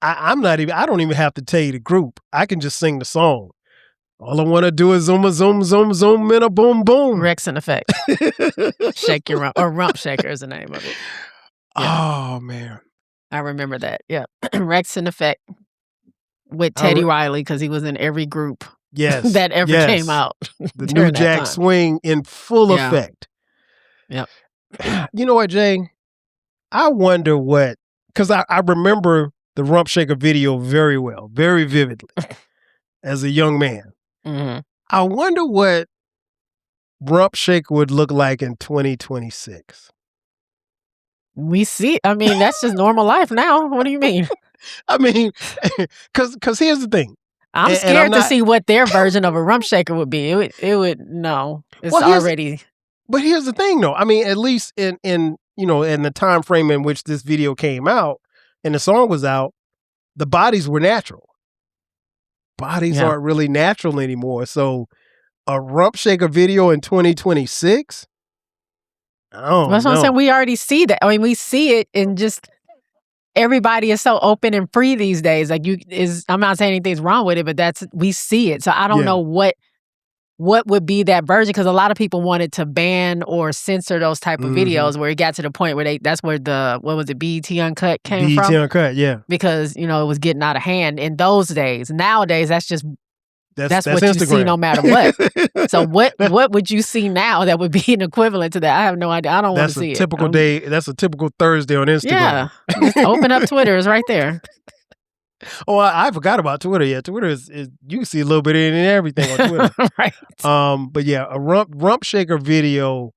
Speaker 1: don't even have to tell you the group. I can just sing the song. All I want to do is zoom a zoom, zoom, zoom, and a boom, boom.
Speaker 2: Rex and Effect. Shake Your Rump, or Rump Shaker is the name of it.
Speaker 1: Yeah. Oh, man.
Speaker 2: I remember that. Yeah. Rex and Effect with Teddy Riley, because he was in every group that ever came out.
Speaker 1: The New Jack Swing in full effect.
Speaker 2: Yep.
Speaker 1: You know what, Jay? I wonder what, because I remember the Rump Shaker video very well, very vividly, as a young man.
Speaker 2: Mm-hmm.
Speaker 1: I wonder what Rump Shaker would look like in 2026.
Speaker 2: We see. I mean, that's just normal life now. What do you mean?
Speaker 1: I mean, because here's the thing.
Speaker 2: I'm scared to see what their version of a Rump Shaker would be. It would no. It's already.
Speaker 1: But here's the thing, though. I mean, at least in the time frame in which this video came out and the song was out, the bodies were natural. Bodies aren't really natural anymore. So a Rump Shaker video in 2026? Oh,
Speaker 2: that's what I'm saying. We already see that. I mean, we see it in just everybody is so open and free these days. Like I'm not saying anything's wrong with it, but we see it. So I don't know what would be that version, because a lot of people wanted to ban or censor those type of videos where it got to the point where that's where what was it, BET Uncut came from?
Speaker 1: BET Uncut, yeah.
Speaker 2: Because, it was getting out of hand in those days. Nowadays, that's what Instagram. You see no matter what. So what would you see now that would be an equivalent to that? I have no idea. I don't want to see it.
Speaker 1: That's a typical Thursday on Instagram.
Speaker 2: Yeah. Just open up Twitter. It's right there.
Speaker 1: Oh, I forgot about Twitter. Yeah, Twitter is you can see a little bit of everything on Twitter.
Speaker 2: Right.
Speaker 1: But yeah, a Rump Shaker video,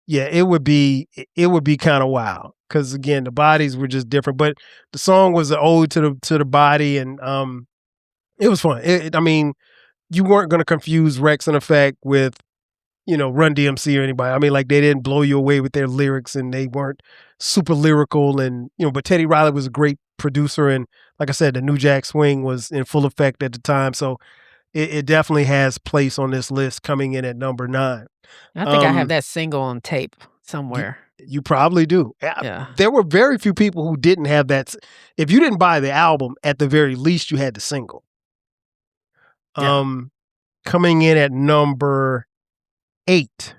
Speaker 1: yeah, it would be kind of wild, because again, the bodies were just different. But the song was an ode to the body, and it was fun. I mean, you weren't going to confuse Rex and Effect with Run DMC or anybody. I mean, like, they didn't blow you away with their lyrics, and they weren't super lyrical, and but Teddy Riley was a great producer, and like I said, the New Jack Swing was in full effect at the time, so it definitely has place on this list, coming in at number 9.
Speaker 2: I think I have that single on tape somewhere.
Speaker 1: You probably do.
Speaker 2: Yeah.
Speaker 1: There were very few people who didn't have that. If you didn't buy the album, at the very least, you had the single.
Speaker 2: Yeah.
Speaker 1: Coming in at number 8,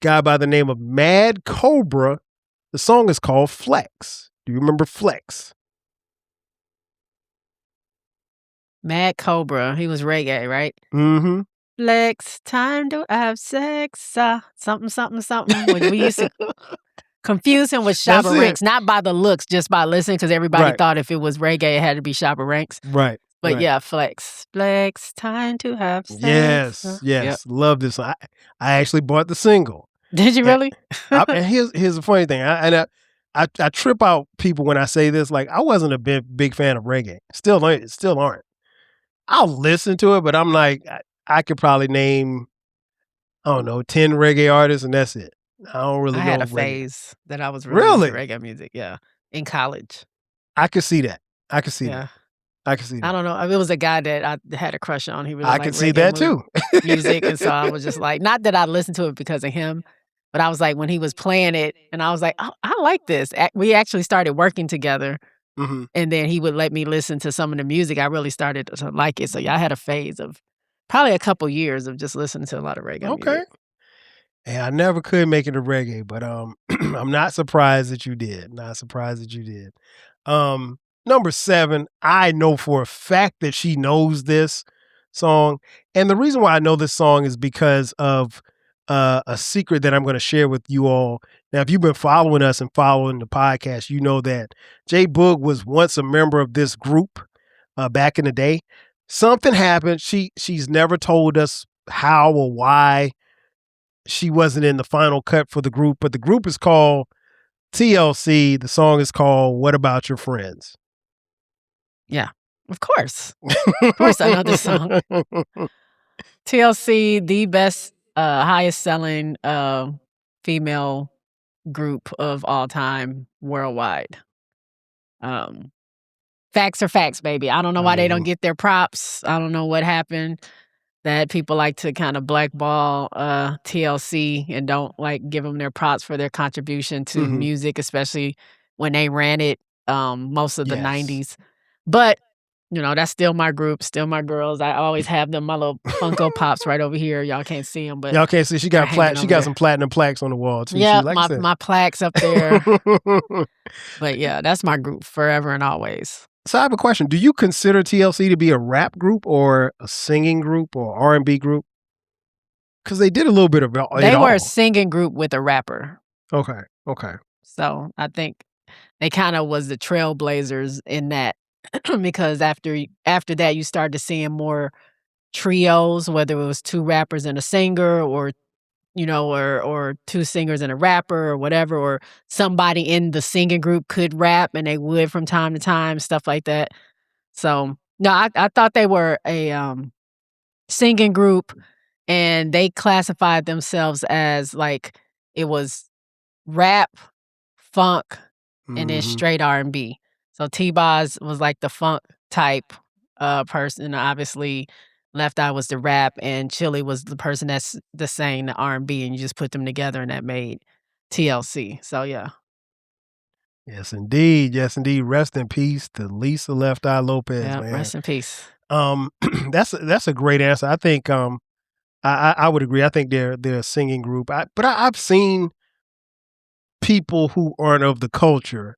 Speaker 1: guy by the name of Mad Cobra. The song is called Flex. Do you remember Flex?
Speaker 2: Mad Cobra. He was reggae, right?
Speaker 1: Mm-hmm.
Speaker 2: Flex, time to have sex. Something, something, something. When we used to confuse him with Shabba Ranks, not by the looks, just by listening, because everybody thought if it was reggae, it had to be Shabba Ranks.
Speaker 1: Right.
Speaker 2: But yeah, Flex, time to have sex.
Speaker 1: Yes. Yep. Love this one. I actually bought the single.
Speaker 2: Did you really?
Speaker 1: And here's the funny thing. I trip out people when I say this. Like, I wasn't a big fan of reggae. Still aren't. I'll listen to it, but I'm like, I could probably name, I don't know, 10 reggae artists, and that's it. I don't really know.
Speaker 2: I had a phase that I was really into reggae music. Yeah, in college.
Speaker 1: I could see that. I could see that.
Speaker 2: I don't know. It was a guy that I had a crush on. He really
Speaker 1: I could see that too.
Speaker 2: Music, and so I was just like, not that I listened to it because of him, but I was like, when he was playing it, and I was like, oh, I like this. We actually started working together, and then he would let me listen to some of the music. I really started to like it. So yeah, I had a phase of probably a couple years of just listening to a lot of reggae music.
Speaker 1: Yeah, I never could make it to reggae, but I'm not surprised that you did. Number 7, I know for a fact that she knows this song. And the reason why I know this song is because of a secret that I'm going to share with you all. Now, if you've been following us and following the podcast, you know that J Boog was once a member of this group back in the day. Something happened. She's never told us how or why she wasn't in the final cut for the group, but the group is called TLC. The song is called What About Your Friends?
Speaker 2: Yeah, of course. Of course I know this song. TLC, the best, highest selling female group of all time worldwide. Facts are facts, baby. I don't know why they don't get their props. I don't know what happened. that people like to kind of blackball TLC and don't like give them their props for their contribution to music, especially when they ran it most of the 90s. But, you know, that's still my group, still my girls. I always have them, my little Funko Pops right over here. Y'all can't see them, but
Speaker 1: y'all can't see. She got some platinum plaques on the wall too.
Speaker 2: Yeah, my plaques up there. But yeah, that's my group forever and always.
Speaker 1: So I have a question. Do you consider TLC to be a rap group or a singing group or R&B group? Because they did a little bit of it all.
Speaker 2: They were a singing group with a rapper.
Speaker 1: Okay.
Speaker 2: So I think they kind of was the trailblazers in that because after that you started seeing more trios, whether it was 2 rappers and a singer or you know, or 2 singers and a rapper or whatever, or somebody in the singing group could rap and they would from time to time, stuff like that. So, no, I thought they were a singing group and they classified themselves as like it was rap, funk, and then straight R&B. So T-Boz was like the funk type person, obviously. Left Eye was the rap, and Chili was the person that's sang the R&B, and you just put them together, and that made TLC. So yeah.
Speaker 1: Yes, indeed. Rest in peace to Lisa Left Eye Lopez.
Speaker 2: Yeah,
Speaker 1: man.
Speaker 2: Rest in peace.
Speaker 1: That's a great answer. I think I would agree. I think they're a singing group. But I've seen people who aren't of the culture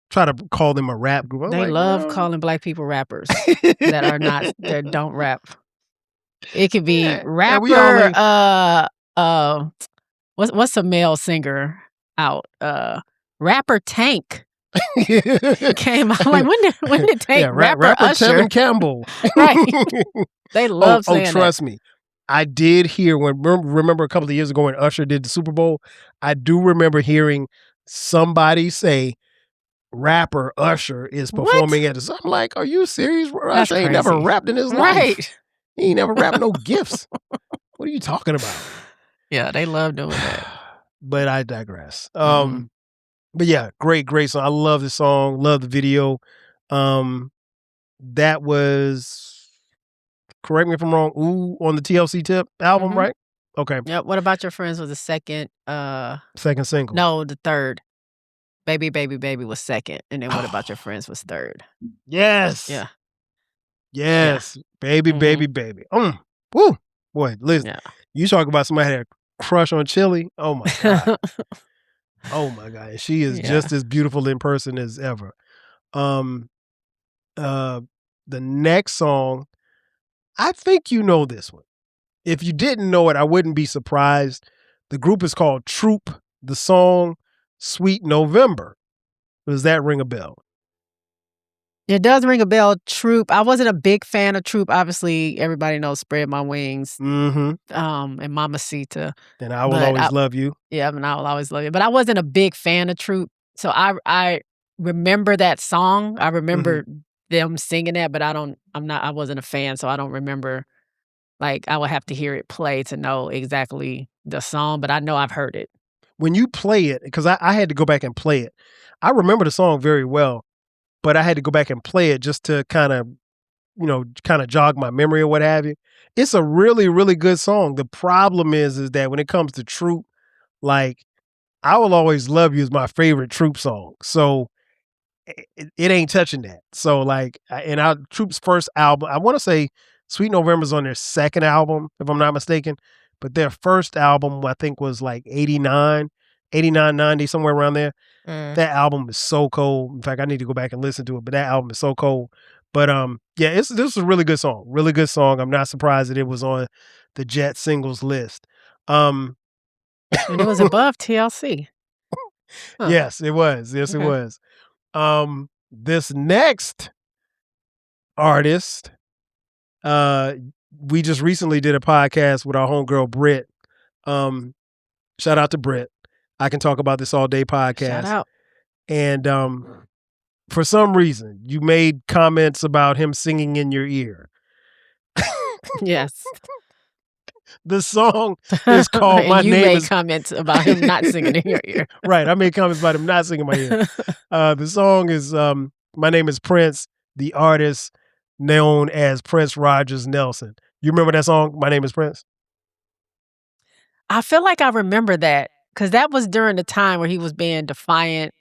Speaker 1: try to call them a rap group.
Speaker 2: They love calling black people rappers that don't rap. It could be rapper. What's a male singer out? Rapper Tank came out. Like when did Tank? Rapper Usher.
Speaker 1: Tevin Campbell.
Speaker 2: Right. They love saying
Speaker 1: trust me. I did hear remember a couple of years ago when Usher did the Super Bowl. I do remember hearing somebody say rapper Usher is performing at the. I'm like, are you serious? Usher ain't never rapped in his life.
Speaker 2: Right.
Speaker 1: He ain't never rapped no gifts. What are you talking about?
Speaker 2: Yeah, they love doing that.
Speaker 1: But I digress. But yeah, great song. I love the song. Love the video. That was, correct me if I'm wrong, Ooh on the TLC Tip album, right? Okay.
Speaker 2: Yep. What About Your Friends was the second
Speaker 1: single.
Speaker 2: No, the third. Baby, Baby, Baby was second. And then What About Your Friends was third.
Speaker 1: Yes.
Speaker 2: Yeah.
Speaker 1: Yes. Baby, Baby, Baby. Woo. Boy, listen. Yeah. You talk about somebody had a crush on Chili. Oh my God. Oh my God. She is just as beautiful in person as ever. The next song, I think you know this one. If you didn't know it, I wouldn't be surprised. The group is called Troop. The song, Sweet November. Does that ring a bell?
Speaker 2: It does ring a bell. Troop. I wasn't a big fan of Troop. Obviously, everybody knows Spread My Wings. And Mamacita.
Speaker 1: And I Will Always Love You.
Speaker 2: Yeah, and I Will Always Love You. But I wasn't a big fan of Troop. So I remember that song. I remember them singing that, but I wasn't a fan, so I don't remember. Like, I would have to hear it play to know exactly the song, but I know I've heard it.
Speaker 1: When you play it, because I had to go back and play it. I remember the song very well, but I had to go back and play it just to kind of jog my memory or what have you. It's a really, really good song. The problem is that when it comes to Troop, like, I Will Always Love You is my favorite Troop song. So it ain't touching that. So like, and our Troop's first album, I want to say Sweet November's on their second album, if I'm not mistaken. But their first album, I think, was like 89, 90, somewhere around there. That album is so cold. In fact, I need to go back and listen to it, but that album is so cold. But yeah, this is a really good song. Really good song. I'm not surprised that it was on the Jet singles list.
Speaker 2: And it was above TLC.
Speaker 1: Huh. Yes, it was. Yes, it was. This next artist, we just recently did a podcast with our homegirl Britt. Shout out to Britt. I Can Talk About This All Day podcast.
Speaker 2: Shout out.
Speaker 1: And for some reason, you made comments about him singing in your ear.
Speaker 2: Yes.
Speaker 1: The song is called My Name Is...
Speaker 2: You made comments about him not singing in your ear.
Speaker 1: Right. I made comments about him not singing in my ear. The song is My Name Is Prince, the artist known as Prince Rogers Nelson. You remember that song, My Name is Prince?
Speaker 2: I feel like I remember that because that was during the time where he was being defiant.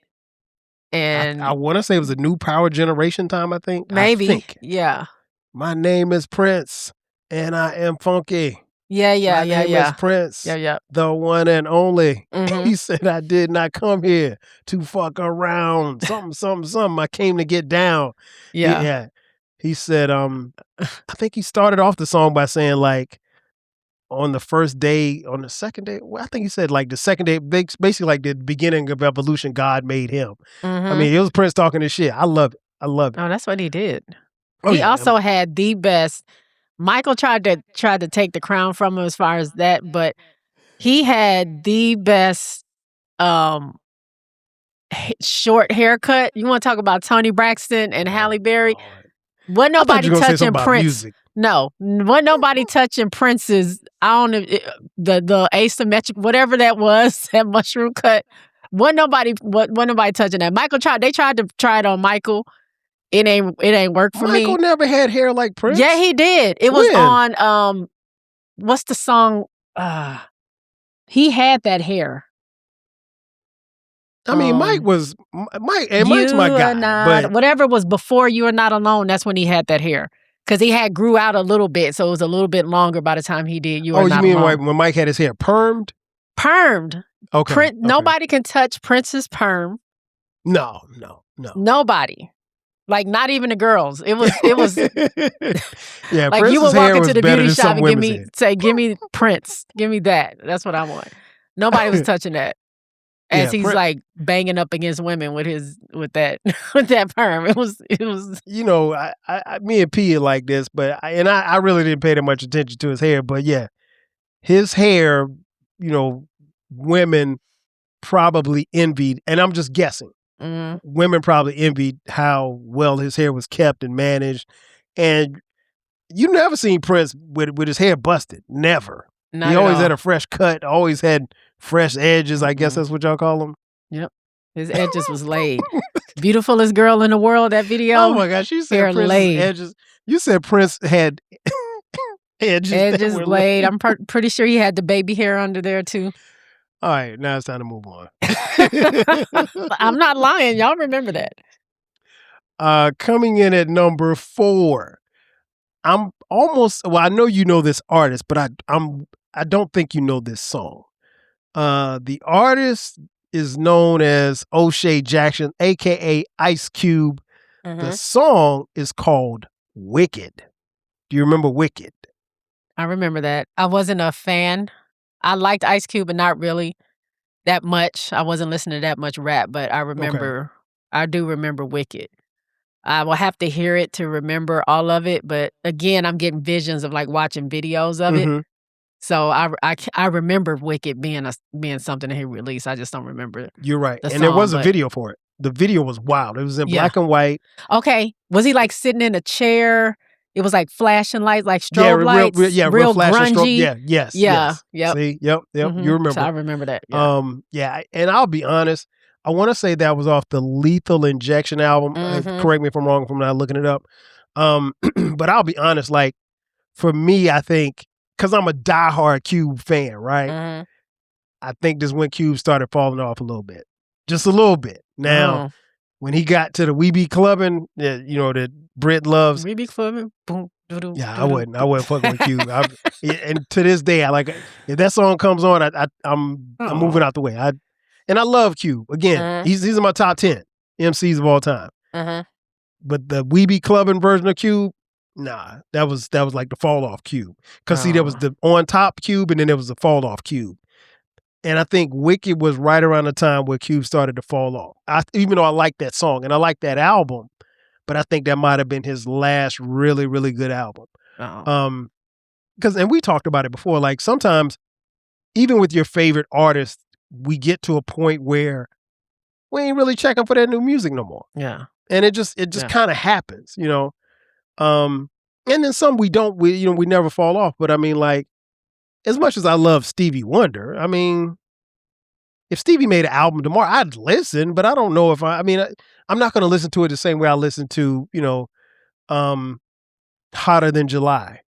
Speaker 2: And
Speaker 1: I want to say it was a new power generation time, I think.
Speaker 2: Maybe.
Speaker 1: I think.
Speaker 2: Yeah.
Speaker 1: My name is Prince and I am funky.
Speaker 2: Yeah.
Speaker 1: My name is Prince.
Speaker 2: Yeah.
Speaker 1: The one and only.
Speaker 2: Mm-hmm.
Speaker 1: He said, I did not come here to fuck around. Something. I came to get down.
Speaker 2: Yeah.
Speaker 1: He said, I think he started off the song by saying like, on the first day, on the second day, well, I think he said like the second day, basically like the beginning of evolution, God made him.
Speaker 2: Mm-hmm.
Speaker 1: I mean, it was Prince talking this shit. I love it. Oh,
Speaker 2: that's what he did.
Speaker 1: Oh,
Speaker 2: he also had the best. Michael tried to take the crown from him as far as that, but he had the best short haircut. You want to talk about Toni Braxton and Halle Berry? Wasn't nobody touching Prince. No, wasn't nobody touching Prince's. I don't know the asymmetric, whatever that was, that mushroom cut. Wasn't nobody touching that. They tried to try it on Michael. It ain't work for me.
Speaker 1: Michael never had hair like Prince.
Speaker 2: Yeah, he did. It was on what's the song? He had that hair.
Speaker 1: I mean, Mike's my guy. But
Speaker 2: whatever was before You Are Not Alone, that's when he had that hair. Because he had grew out a little bit, so it was a little bit longer by the time he did You Are Not Alone.
Speaker 1: Oh, you mean when Mike had his hair permed?
Speaker 2: Permed.
Speaker 1: Okay.
Speaker 2: Nobody can touch Prince's perm.
Speaker 1: No.
Speaker 2: Nobody. Like, not even the girls. It was
Speaker 1: yeah,
Speaker 2: like
Speaker 1: Prince's
Speaker 2: you would walk
Speaker 1: hair
Speaker 2: into the beauty
Speaker 1: was
Speaker 2: shop and give me Prince. Give me that. That's what I want. Nobody was touching that. As he's like banging up against women with that perm. It was.
Speaker 1: You know, me and P are like this, but I really didn't pay that much attention to his hair. But yeah, his hair, you know, women probably envied, and I'm just guessing.
Speaker 2: Mm-hmm.
Speaker 1: Women probably envied how well his hair was kept and managed, and you never seen Prince with his hair busted. Never.
Speaker 2: Not
Speaker 1: he
Speaker 2: at
Speaker 1: always
Speaker 2: all.
Speaker 1: had a fresh cut. Always had fresh edges. I guess that's what y'all call them.
Speaker 2: Yep, his edges was laid. Beautifulest girl in the world. That video.
Speaker 1: Oh my gosh, you said Prince's edges. You said Prince had edges
Speaker 2: laid. I'm pretty sure he had the baby hair under there too.
Speaker 1: All right, now it's time to move on.
Speaker 2: I'm not lying. Y'all remember that.
Speaker 1: Coming in at number 4. I know you know this artist, but I don't think you know this song. The artist is known as O'Shea Jackson, aka Ice Cube. Mm-hmm. The song is called Wicked. Do you remember Wicked?
Speaker 2: I remember that. I wasn't a fan. I liked Ice Cube, but not really that much. I wasn't listening to that much rap, but I remember. Okay. I do remember Wicked. I will have to hear it to remember all of it, but again, I'm getting visions of like watching videos of it. So I remember Wicked being something that he released. I just don't remember.
Speaker 1: You're right, and there was a video for it. The video was wild. It was in black and white.
Speaker 2: Okay, was he like sitting in a chair? It was like flashing lights, like strobe lights.
Speaker 1: Real flashing
Speaker 2: grungy.
Speaker 1: Strobe. Yes.
Speaker 2: Yep.
Speaker 1: See, yep. You remember?
Speaker 2: So I remember that.
Speaker 1: Yeah. And I'll be honest. I want to say that was off the Lethal Injection album. Correct me if I'm wrong if I'm not looking it up. But I'll be honest. Like for me, I think because I'm a diehard Cube fan, right? I think this when Cube started falling off a little bit, just a little bit. Now. When he got to the We Be Clubbing, you know, that Brit loves.
Speaker 2: We Be Clubbing. Boom.
Speaker 1: Yeah, I wasn't fucking with Cube. And to this day, I like if that song comes on, I'm moving out the way. I love Cube. Again, he's in my top 10 MCs of all time. But the We Be Clubbing version of Cube, nah, that was like the fall off Cube. Because see, there was the on top Cube, and then there was the fall off Cube. And I think Wicked was right around the time where Cube started to fall off. Even though I like that song and I like that album, but I think that might have been his last really, really good album. And we talked about it before, like sometimes even with your favorite artist, we get to a point where we ain't really checking for that new music no more.
Speaker 2: Yeah.
Speaker 1: And it just kind of happens, you know? And then some we never fall off. But I mean, like, as much as I love Stevie Wonder, I mean, if Stevie made an album tomorrow, I'd listen, but I don't know if I'm not going to listen to it the same way I listen to, Hotter Than July.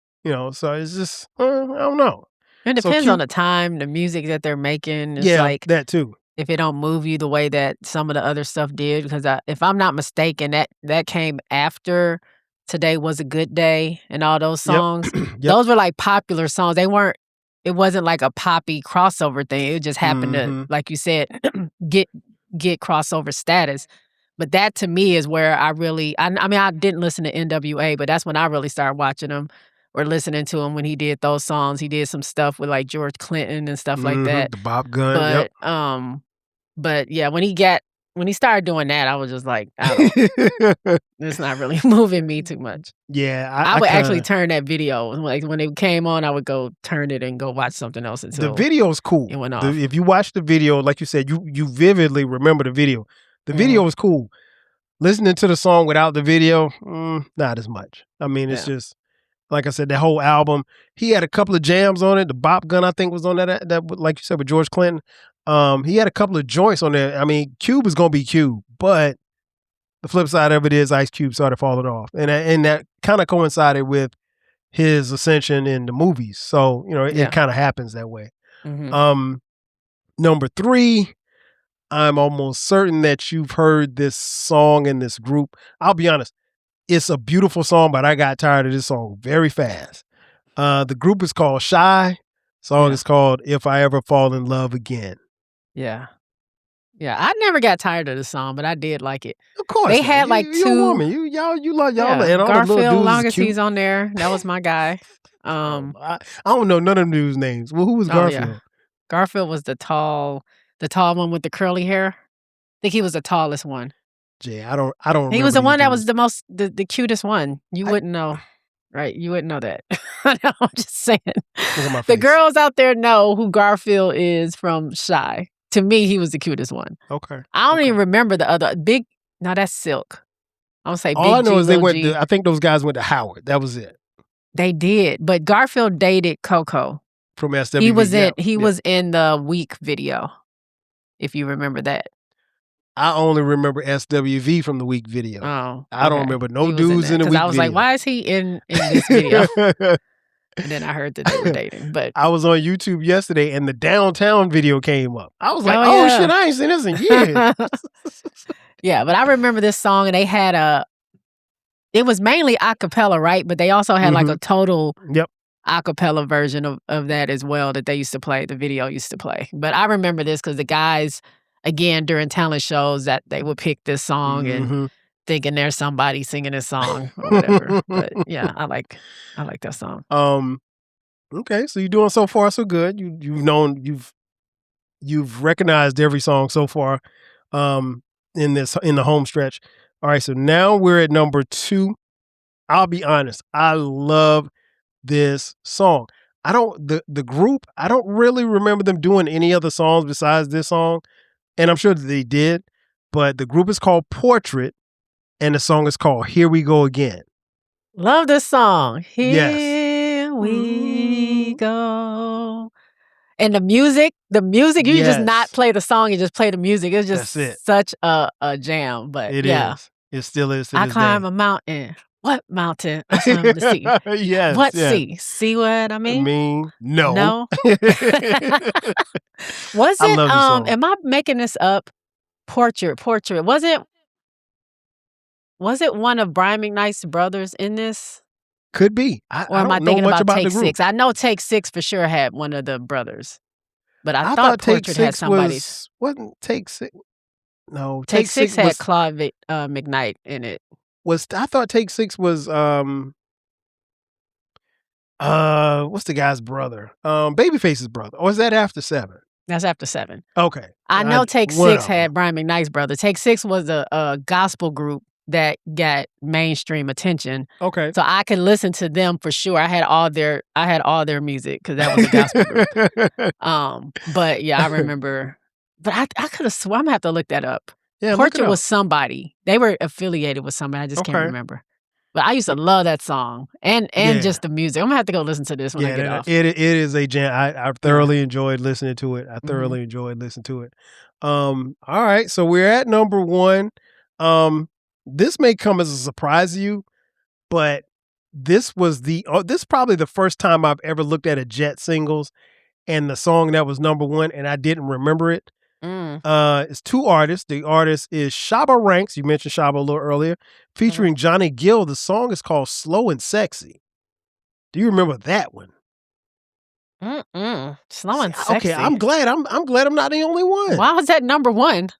Speaker 1: So it's just I don't know.
Speaker 2: It
Speaker 1: So
Speaker 2: depends on
Speaker 1: Cube,
Speaker 2: the time, the music that they're making. It's
Speaker 1: yeah,
Speaker 2: like
Speaker 1: that too.
Speaker 2: if it don't move you the way that some of the other stuff did, because if I'm not mistaken, that came after Today Was a Good Day and all those
Speaker 1: Yep,
Speaker 2: songs.
Speaker 1: yep.
Speaker 2: Those were like popular songs. It wasn't like a poppy crossover thing. It just happened to, like you said, get crossover status. But that to me is where I mean, I didn't listen to NWA, but that's when I really started watching him or listening to him when he did those songs. He did some stuff with like George Clinton and stuff like that.
Speaker 1: The Bob Gun, yep.
Speaker 2: But yeah, when he started doing that, I was just like, it's not really moving me too much.
Speaker 1: Yeah,
Speaker 2: I would actually turn that video. Like when it came on, I would go turn it and go watch something else until
Speaker 1: the video's cool.
Speaker 2: It went off.
Speaker 1: If you watch the video, like you said, you vividly remember the video. The video is cool. Listening to the song without the video, not as much. I mean, it's just like I said, that whole album. He had a couple of jams on it. The Bop Gun, I think, was on that. That, like you said, with George Clinton. He had a couple of joints on there. I mean, Cube is gonna be Cube, but the flip side of it is Ice Cube started falling off, and that kind of coincided with his ascension in the movies. So it kind of happens that way. Number 3, I'm almost certain that you've heard this song in this group. I'll be honest, it's a beautiful song, but I got tired of this song very fast. The group is called Shy. Song is called If I Ever Fall in Love Again.
Speaker 2: Yeah. Yeah, I never got tired of the song, but I did like it.
Speaker 1: Of course,
Speaker 2: they had like
Speaker 1: you're
Speaker 2: 2
Speaker 1: a woman. You love y'all, and all
Speaker 2: Garfield,
Speaker 1: the little dudes
Speaker 2: long
Speaker 1: is
Speaker 2: as
Speaker 1: cute.
Speaker 2: he's on there. That was my guy.
Speaker 1: I don't know none of them dudes' names. Well, who was Garfield?
Speaker 2: Yeah. Garfield was the tall one with the curly hair. I think he was the tallest one.
Speaker 1: Yeah, I don't.
Speaker 2: He was the one that was the cutest one. You wouldn't know, right? You wouldn't know that. No, I'm just saying. The girls out there know who Garfield is from Shy. To me, he was the cutest one.
Speaker 1: Okay.
Speaker 2: I don't even remember the other big. No, that's Silk. I don't say
Speaker 1: all
Speaker 2: Big
Speaker 1: I know
Speaker 2: G,
Speaker 1: is they went.
Speaker 2: G.
Speaker 1: I think those guys went to Howard. That was it.
Speaker 2: They did, but Garfield dated Coco
Speaker 1: from SWV.
Speaker 2: He was in the Week video, if you remember that.
Speaker 1: I only remember SWV from the Week video.
Speaker 2: Oh,
Speaker 1: I don't remember no dudes in the Week video.
Speaker 2: I was like, why is he in this video? And then I heard that they were dating. But
Speaker 1: I was on YouTube yesterday and the Downtown video came up. I was like, oh shit, I ain't seen this in years.
Speaker 2: Yeah, but I remember this song and they had it was mainly a cappella, right? But they also had like a total a cappella version of that as well that they used to play, the video used to play. But I remember this because the guys, again, during talent shows that they would pick this song and thinking there's somebody singing this song or whatever. But yeah, I like that song.
Speaker 1: Okay, so you're doing so far so good. You've recognized every song so far in the home stretch. All right, so now we're at number 2. I'll be honest, I love this song. The group, I don't really remember them doing any other songs besides this song, and I'm sure that they did, but the group is called Portrait, and the song is called Here We Go Again.
Speaker 2: Love this song. Here we go. And the music, you just not play the song, you just play the music. It's just such a jam. But
Speaker 1: it is. It still is.
Speaker 2: I climb a mountain. What mountain? I climb the sea.
Speaker 1: Yes.
Speaker 2: What sea? See what I mean?
Speaker 1: No.
Speaker 2: No. Was it? Am I making this up? Portrait. Was it one of Brian McKnight's brothers in this?
Speaker 1: Could be.
Speaker 2: Or am I thinking about Take 6? I know Take 6 for sure had one of the brothers. But I thought Portrait had somebody.
Speaker 1: Wasn't Take 6? No.
Speaker 2: Take 6 had Claude McKnight in it.
Speaker 1: I thought Take 6 was what's the guy's brother? Babyface's brother. Or is that after 7?
Speaker 2: That's after 7.
Speaker 1: Okay.
Speaker 2: I know Take 6 had Brian McKnight's brother. Take 6 was a gospel group that got mainstream attention.
Speaker 1: Okay.
Speaker 2: So I could listen to them for sure. I had all their music because that was a gospel group. But yeah, I remember. But I could have sworn, I'm gonna have to look that up.
Speaker 1: Yeah,
Speaker 2: Portrait was somebody. They were affiliated with somebody. I just can't remember. But I used to love that song and just the music. I'm gonna have to go listen to this when I get off.
Speaker 1: It is a jam. I thoroughly enjoyed listening to it. I thoroughly enjoyed listening to it. All right, so we're at number 1. This may come as a surprise to you, but this was this is probably the first time I've ever looked at a Jet singles and the song that was number one, and I didn't remember it. It's two artists. The artist is Shabba Ranks. You mentioned Shabba a little earlier, featuring Johnny Gill. The song is called "Slow and Sexy." Do you remember that one?
Speaker 2: Slow and Sexy.
Speaker 1: Okay, I'm glad I'm not the only one.
Speaker 2: Why was that number one?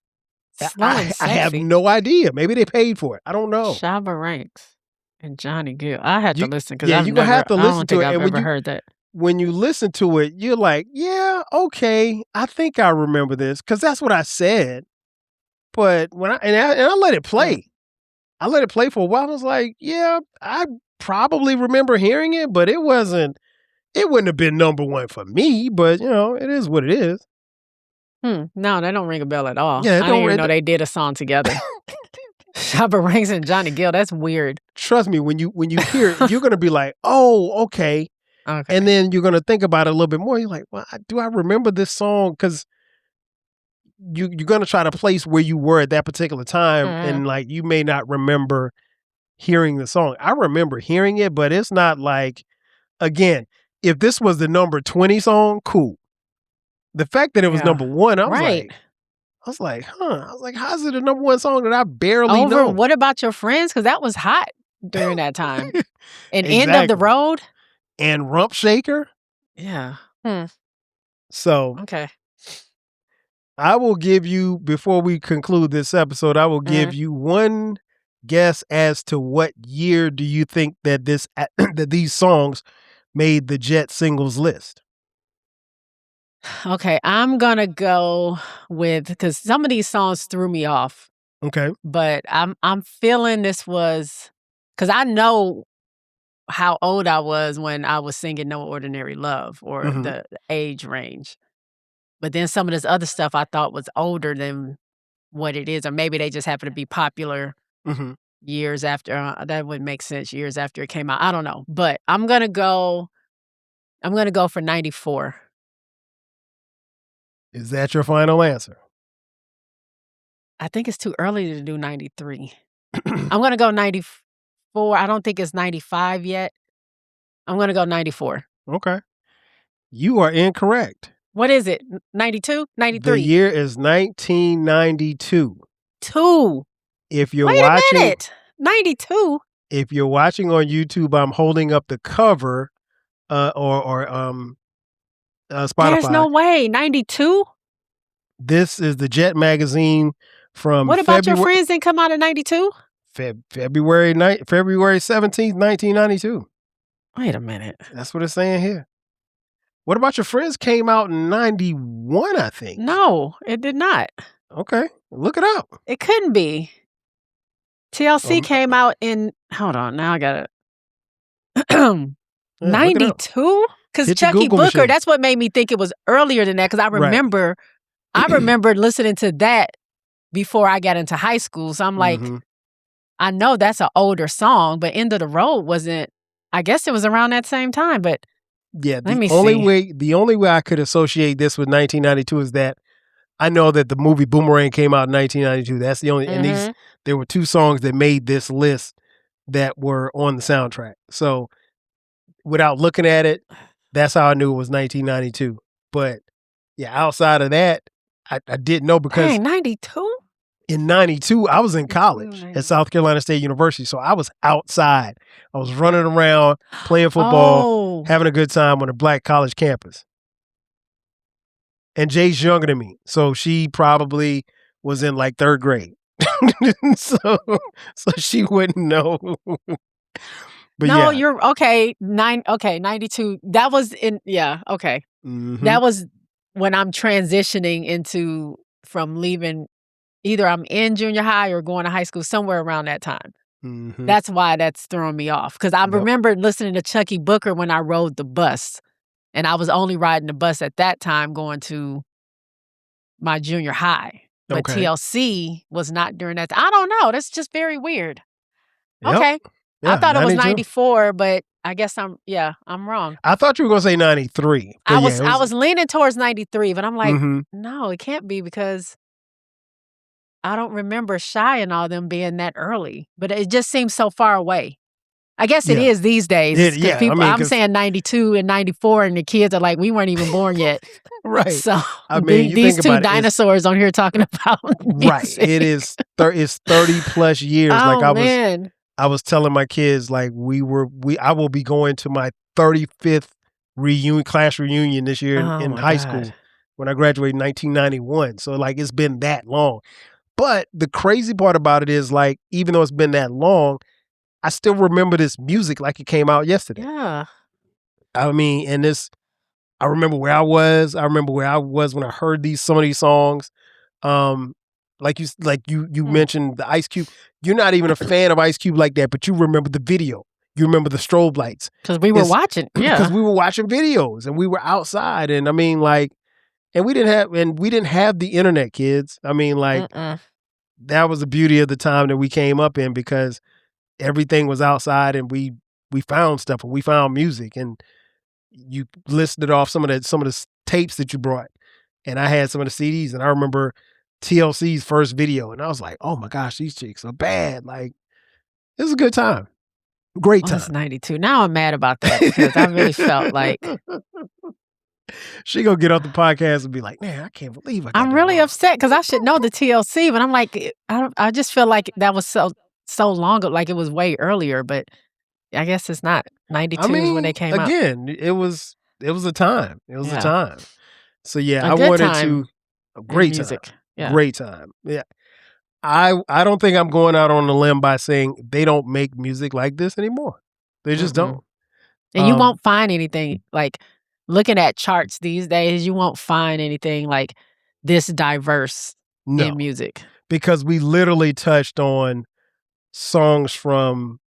Speaker 2: Slow and Sexy.
Speaker 1: I have no idea. Maybe they paid for it. I don't know.
Speaker 2: Shabba Ranks and Johnny Gill. I had to listen because
Speaker 1: you're gonna have to listen to it.
Speaker 2: I've ever heard that.
Speaker 1: When you listen to it, you're like, yeah, okay, I think I remember this because that's what I said. But when I let it play, I let it play for a while. I was like, yeah, I probably remember hearing it, but it wouldn't have been number one for me. But it is what it is.
Speaker 2: No, that don't ring a bell at all.
Speaker 1: Yeah,
Speaker 2: I didn't even know they did a song together. Shabba Ranks and Johnny Gill. That's weird.
Speaker 1: Trust me, when you hear it, you're gonna be like, oh, okay. And then you're gonna think about it a little bit more. You're like, well, do I remember this song? Because you're gonna try to place where you were at that particular time, and like you may not remember hearing the song. I remember hearing it, but it's not like, again, if this was the number 20 song, cool. The fact that it was number one, I was like, how's it a number one song that I barely know?
Speaker 2: What About Your Friends? Because that was hot during that time. And End of the Road.
Speaker 1: And Rump Shaker.
Speaker 2: Yeah.
Speaker 1: So
Speaker 2: okay.
Speaker 1: I will give you, before we conclude this episode, I will give you one guess as to what year do you think that that these songs made the Jet singles list.
Speaker 2: Okay, I'm gonna go with, because some of these songs threw me off.
Speaker 1: Okay.
Speaker 2: But I'm feeling this was, because I know how old I was when I was singing No Ordinary Love, or the age range. But then some of this other stuff I thought was older than what it is, or maybe they just happen to be popular years after. That would make sense, years after it came out. I don't know, but I'm gonna go for 94.
Speaker 1: Is that your final answer?
Speaker 2: I think it's too early to do 93. I'm gonna go 94. I don't think it's 95 yet. I'm gonna go 94.
Speaker 1: Okay. You are incorrect.
Speaker 2: What is it? 92? 93?
Speaker 1: The year is 1992. If you're
Speaker 2: Wait
Speaker 1: watching,
Speaker 2: a minute. 92?
Speaker 1: If you're watching on YouTube, I'm holding up the cover or Spotify.
Speaker 2: There's no way. 92?
Speaker 1: This is the Jet magazine from
Speaker 2: What About Your Friends didn't come out in 92?
Speaker 1: February 17th, 1992.
Speaker 2: Wait a minute.
Speaker 1: That's what it's saying here. What About Your Friends came out in 91, I think.
Speaker 2: No, it did not.
Speaker 1: Okay. Look it up.
Speaker 2: It couldn't be. TLC came out in, hold on, now I got it. 92? Because Chuckie Booker, machine. That's what made me think it was earlier than that, because I remember listening to that before I got into high school. So I'm like, I know that's an older song, but End of the Road wasn't, I guess it was around that same time, but
Speaker 1: yeah, the only way I could associate this with 1992 is that I know that the movie Boomerang came out in 1992. That's the only, and there were two songs that made this list that were on the soundtrack. So without looking at it, that's how I knew it was 1992. But yeah, outside of that, I didn't know, because
Speaker 2: Dang, 92?
Speaker 1: In 92, I was in college at South Carolina State University. So I was outside. I was running around, playing football, having a good time on a black college campus. And Jay's younger than me. So she probably was in like third grade. so she wouldn't know. But
Speaker 2: no,
Speaker 1: yeah.
Speaker 2: You're okay. 92. That was in, okay. That was when I'm transitioning from leaving, either I'm in junior high or going to high school, somewhere around that time. That's why that's throwing me off. Because I remember listening to Chuckie Booker when I rode the bus. And I was only riding the bus at that time going to my junior high. But TLC was not during that time. I don't know. That's just very weird. Okay. Yeah, I thought it was 94, but I guess I'm wrong.
Speaker 1: I thought you were going to say 93.
Speaker 2: I was leaning towards 93, but I'm like, no, it can't be, because I don't remember Shy and all them being that early. But it just seems so far away. I guess it is these days. Because
Speaker 1: Yeah,
Speaker 2: people, I'm saying 92 and 94, and the kids are like, we weren't even born yet.
Speaker 1: Right.
Speaker 2: So
Speaker 1: I mean,
Speaker 2: these two dinosaurs on here talking about
Speaker 1: right. It is. It's 30 plus years.
Speaker 2: Oh, man.
Speaker 1: I was telling my kids like I will be going to my 35th class reunion this year in high school when I graduated in 1991. So like it's been that long. But the crazy part about it is like even though it's been that long, I still remember this music like it came out yesterday.
Speaker 2: Yeah.
Speaker 1: I mean, and I remember where I was. I remember where I was when I heard some of these songs. Like you mentioned the Ice Cube. You're not even a fan of Ice Cube like that, but you remember the video. You remember the strobe lights.
Speaker 2: Because we were watching. Yeah.
Speaker 1: Because we were watching videos and we were outside. And I mean, like, and we didn't have the internet, kids. I mean, like, that was the beauty of the time that we came up in because everything was outside and we found stuff and we found music and you listed off some of the tapes that you brought. And I had some of the CDs and I remember TLC's first video and I was like, oh my gosh, these chicks are bad. Like, it was a good time. Great time.
Speaker 2: It's 92. Now I'm mad about that because I really felt like
Speaker 1: she gonna get off the podcast and be like, man, I can't believe
Speaker 2: I'm really upset because I should know the TLC, but I'm like, I just feel like that was so long ago, like it was way earlier, but I guess it's not. 92 is when they came out.
Speaker 1: Again, it was a time. It was a time. So yeah,
Speaker 2: a great
Speaker 1: time. Yeah. Great time. Yeah. I don't think I'm going out on a limb by saying they don't make music like this anymore. They just don't.
Speaker 2: And you won't find anything like looking at charts these days, you won't find anything like this diverse in music.
Speaker 1: Because we literally touched on songs from,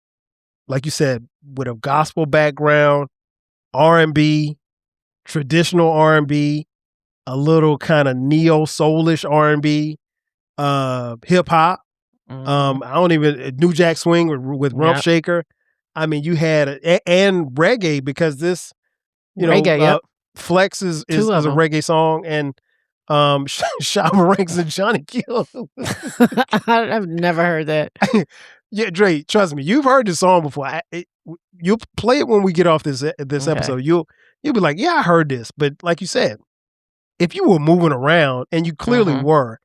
Speaker 1: like you said, with a gospel background, R&B, traditional R&B, a little kind of neo-soulish R&B, hip hop. I don't even New Jack Swing with Rump Shaker. I mean, you had and reggae because this, reggae, Flex is a reggae song, and Shabba Ranks and Johnny Gill.
Speaker 2: I've never heard that.
Speaker 1: Yeah, Dre, trust me, you've heard this song before. You'll play it when we get off this episode. You'll be like, yeah, I heard this, but like you said, if you were moving around and you clearly were,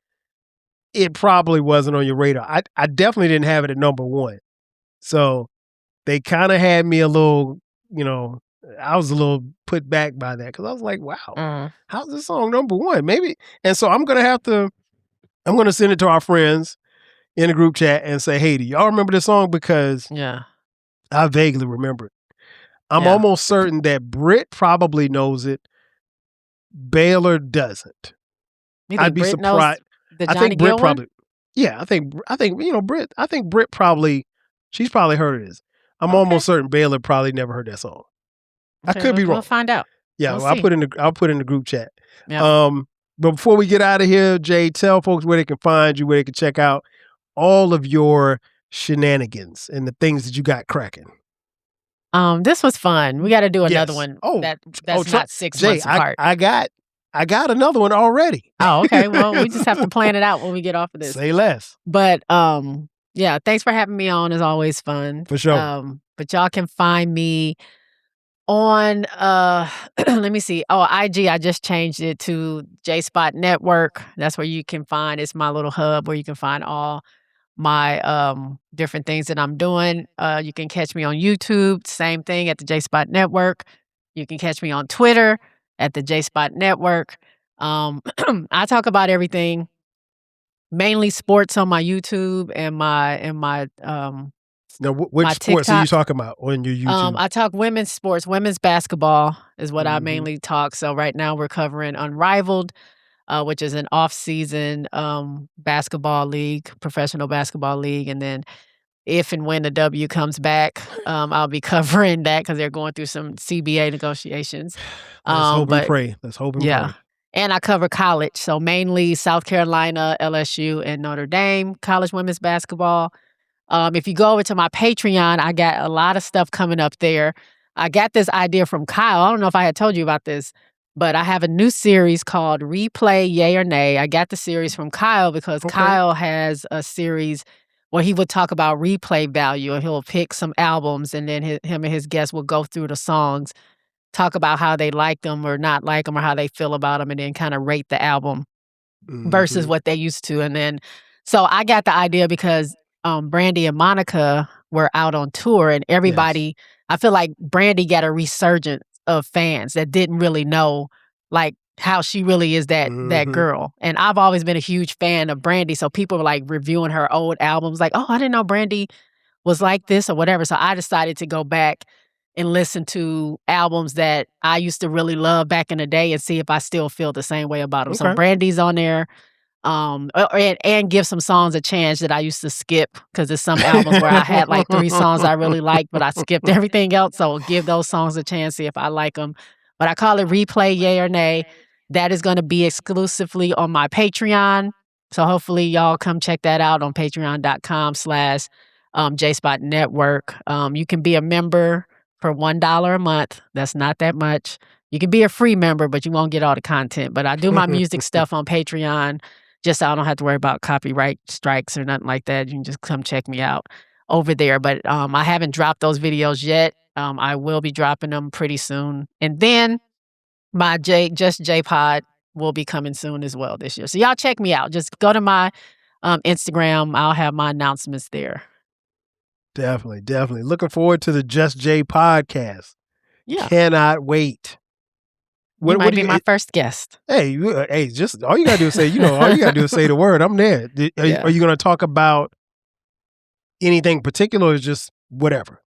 Speaker 1: it probably wasn't on your radar. I definitely didn't have it at number one. So they kind of had me a little, I was a little put back by that because I was like, wow, how's this song number one? Maybe. And so I'm going to send it to our friends in a group chat and say, hey, do y'all remember this song? Because I vaguely remember it. I'm almost certain that Britt probably knows it. Baylor doesn't. I'd be surprised.
Speaker 2: I think Britt
Speaker 1: probably. Yeah, I think Britt. I think Britt probably. She's probably heard of this. I'm almost certain Baylor probably never heard that song.
Speaker 2: Okay,
Speaker 1: I could be wrong.
Speaker 2: We'll find out.
Speaker 1: Yeah, I'll put in the group chat. Yep. But before we get out of here, Jay, tell folks where they can find you, where they can check out all of your shenanigans and the things that you got cracking.
Speaker 2: This was fun. We got to do another one. That's not 6 months apart.
Speaker 1: I got another one already.
Speaker 2: Oh, okay. Well, we just have to plan it out when we get off of this.
Speaker 1: Say less.
Speaker 2: But yeah, thanks for having me on. It's always fun.
Speaker 1: For sure.
Speaker 2: But y'all can find me on let me see. Oh, IG, I just changed it to J Spot Network. That's where you can find, it's my little hub where you can find all my different things that I'm doing. You can catch me on YouTube, same thing at the J Spot Network. You can catch me on Twitter at the J Spot Network. I talk about everything, mainly sports on my YouTube and my
Speaker 1: now, which sports are you talking about on your YouTube?
Speaker 2: I talk women's sports. Women's basketball is what I mainly talk. So right now we're covering Unrivaled, which is an off-season basketball league, professional basketball league. And then if and when the W comes back, I'll be covering that because they're going through some CBA negotiations.
Speaker 1: Let's hope and pray. Let's hope and pray.
Speaker 2: And I cover college. So mainly South Carolina, LSU, and Notre Dame college women's basketball. If you go over to my Patreon, I got a lot of stuff coming up there. I got this idea from Kyle. I don't know if I had told you about this, but I have a new series called Replay Yay or Nay. I got the series from Kyle because Kyle has a series where he would talk about replay value, and he'll pick some albums, and then him and his guests will go through the songs, talk about how they like them or not like them or how they feel about them, and then kind of rate the album versus what they used to. And then, so I got the idea because Brandy and Monica were out on tour, and everybody, I feel like Brandy got a resurgence of fans that didn't really know like how she really is that girl. And I've always been a huge fan of Brandy, so people were like reviewing her old albums, like, oh, I didn't know Brandy was like this or whatever. So I decided to go back and listen to albums that I used to really love back in the day and see if I still feel the same way about them. So Brandy's on there. And give some songs a chance that I used to skip, because there's some albums where I had like 3 songs I really liked, but I skipped everything else. So give those songs a chance, see if I like them. But I call it Replay Yay or Nay. That is going to be exclusively on my Patreon. So hopefully y'all come check that out on patreon.com/JSpot Network. You can be a member for $1 a month. That's not that much. You can be a free member, but you won't get all the content. But I do my music stuff on Patreon, just so I don't have to worry about copyright strikes or nothing like that. You can just come check me out over there. But I haven't dropped those videos yet. I will be dropping them pretty soon. And then my Just J Pod will be coming soon as well this year. So y'all check me out. Just go to my Instagram. I'll have my announcements there.
Speaker 1: Definitely. Looking forward to the Just J podcast.
Speaker 2: Yeah.
Speaker 1: Cannot wait.
Speaker 2: You might be my first guest.
Speaker 1: Hey, just all you gotta do is say, all you gotta do is say the word. I'm there. Are you gonna talk about anything particular, or just whatever?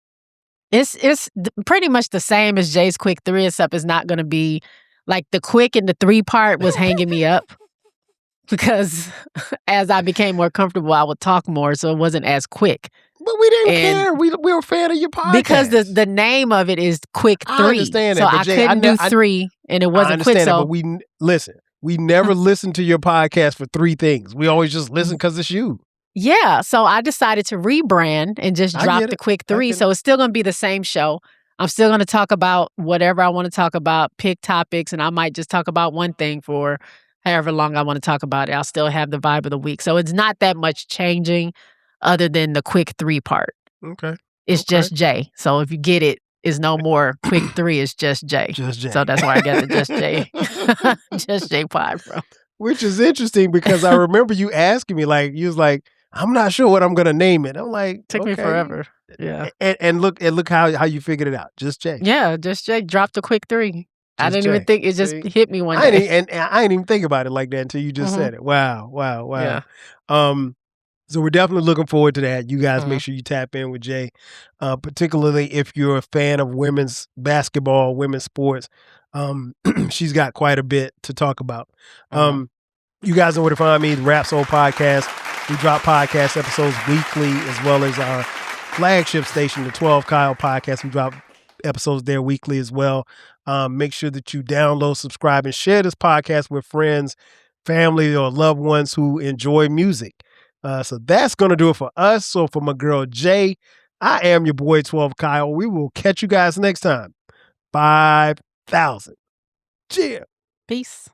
Speaker 2: It's pretty much the same as Jay's Quick 3, except it's not gonna be like the quick and the 3 part was hanging me up, because as I became more comfortable, I would talk more, so it wasn't as quick.
Speaker 1: But we didn't care. We were a fan of your podcast.
Speaker 2: Because the name of it is Quick 3.
Speaker 1: I understand that,
Speaker 2: so I couldn't do 3, and it wasn't quick. So,
Speaker 1: but we never listen to your podcast for 3 things. We always just listen because it's you.
Speaker 2: Yeah, so I decided to rebrand and just drop the Quick 3. So it's still going to be the same show. I'm still going to talk about whatever I want to talk about, pick topics, and I might just talk about one thing for however long I want to talk about it. I'll still have the vibe of the week. So it's not that much changing other than the Quick 3 part.
Speaker 1: Okay.
Speaker 2: It's just Jay. So if you get it, it's no more Quick 3, it's just Jay.
Speaker 1: Just Jay.
Speaker 2: So that's why I got the Just Jay. Just Jay Pod from.
Speaker 1: Which is interesting, because I remember you asking me, like, you was like, I'm not sure what I'm gonna name it. I'm like,
Speaker 2: took me forever. Yeah.
Speaker 1: And look how you figured it out. Just Jay.
Speaker 2: Yeah, Just Jay dropped a Quick 3. I didn't even think, it just hit me one day.
Speaker 1: And I didn't even think about it like that until you just said it. Wow.
Speaker 2: Yeah.
Speaker 1: So we're definitely looking forward to that. You guys make sure you tap in with Jay, particularly if you're a fan of women's basketball, women's sports. She's got quite a bit to talk about. You guys know where to find me, the Rap Soul Podcast. We drop podcast episodes weekly, as well as our flagship station, the 12 Kyle Podcast. We drop episodes there weekly as well. Make sure that you download, subscribe, and share this podcast with friends, family, or loved ones who enjoy music. So that's going to do it for us. So for my girl Jay, I am your boy 12 Kyle. We will catch you guys next time. 5,000. Cheers.
Speaker 2: Peace.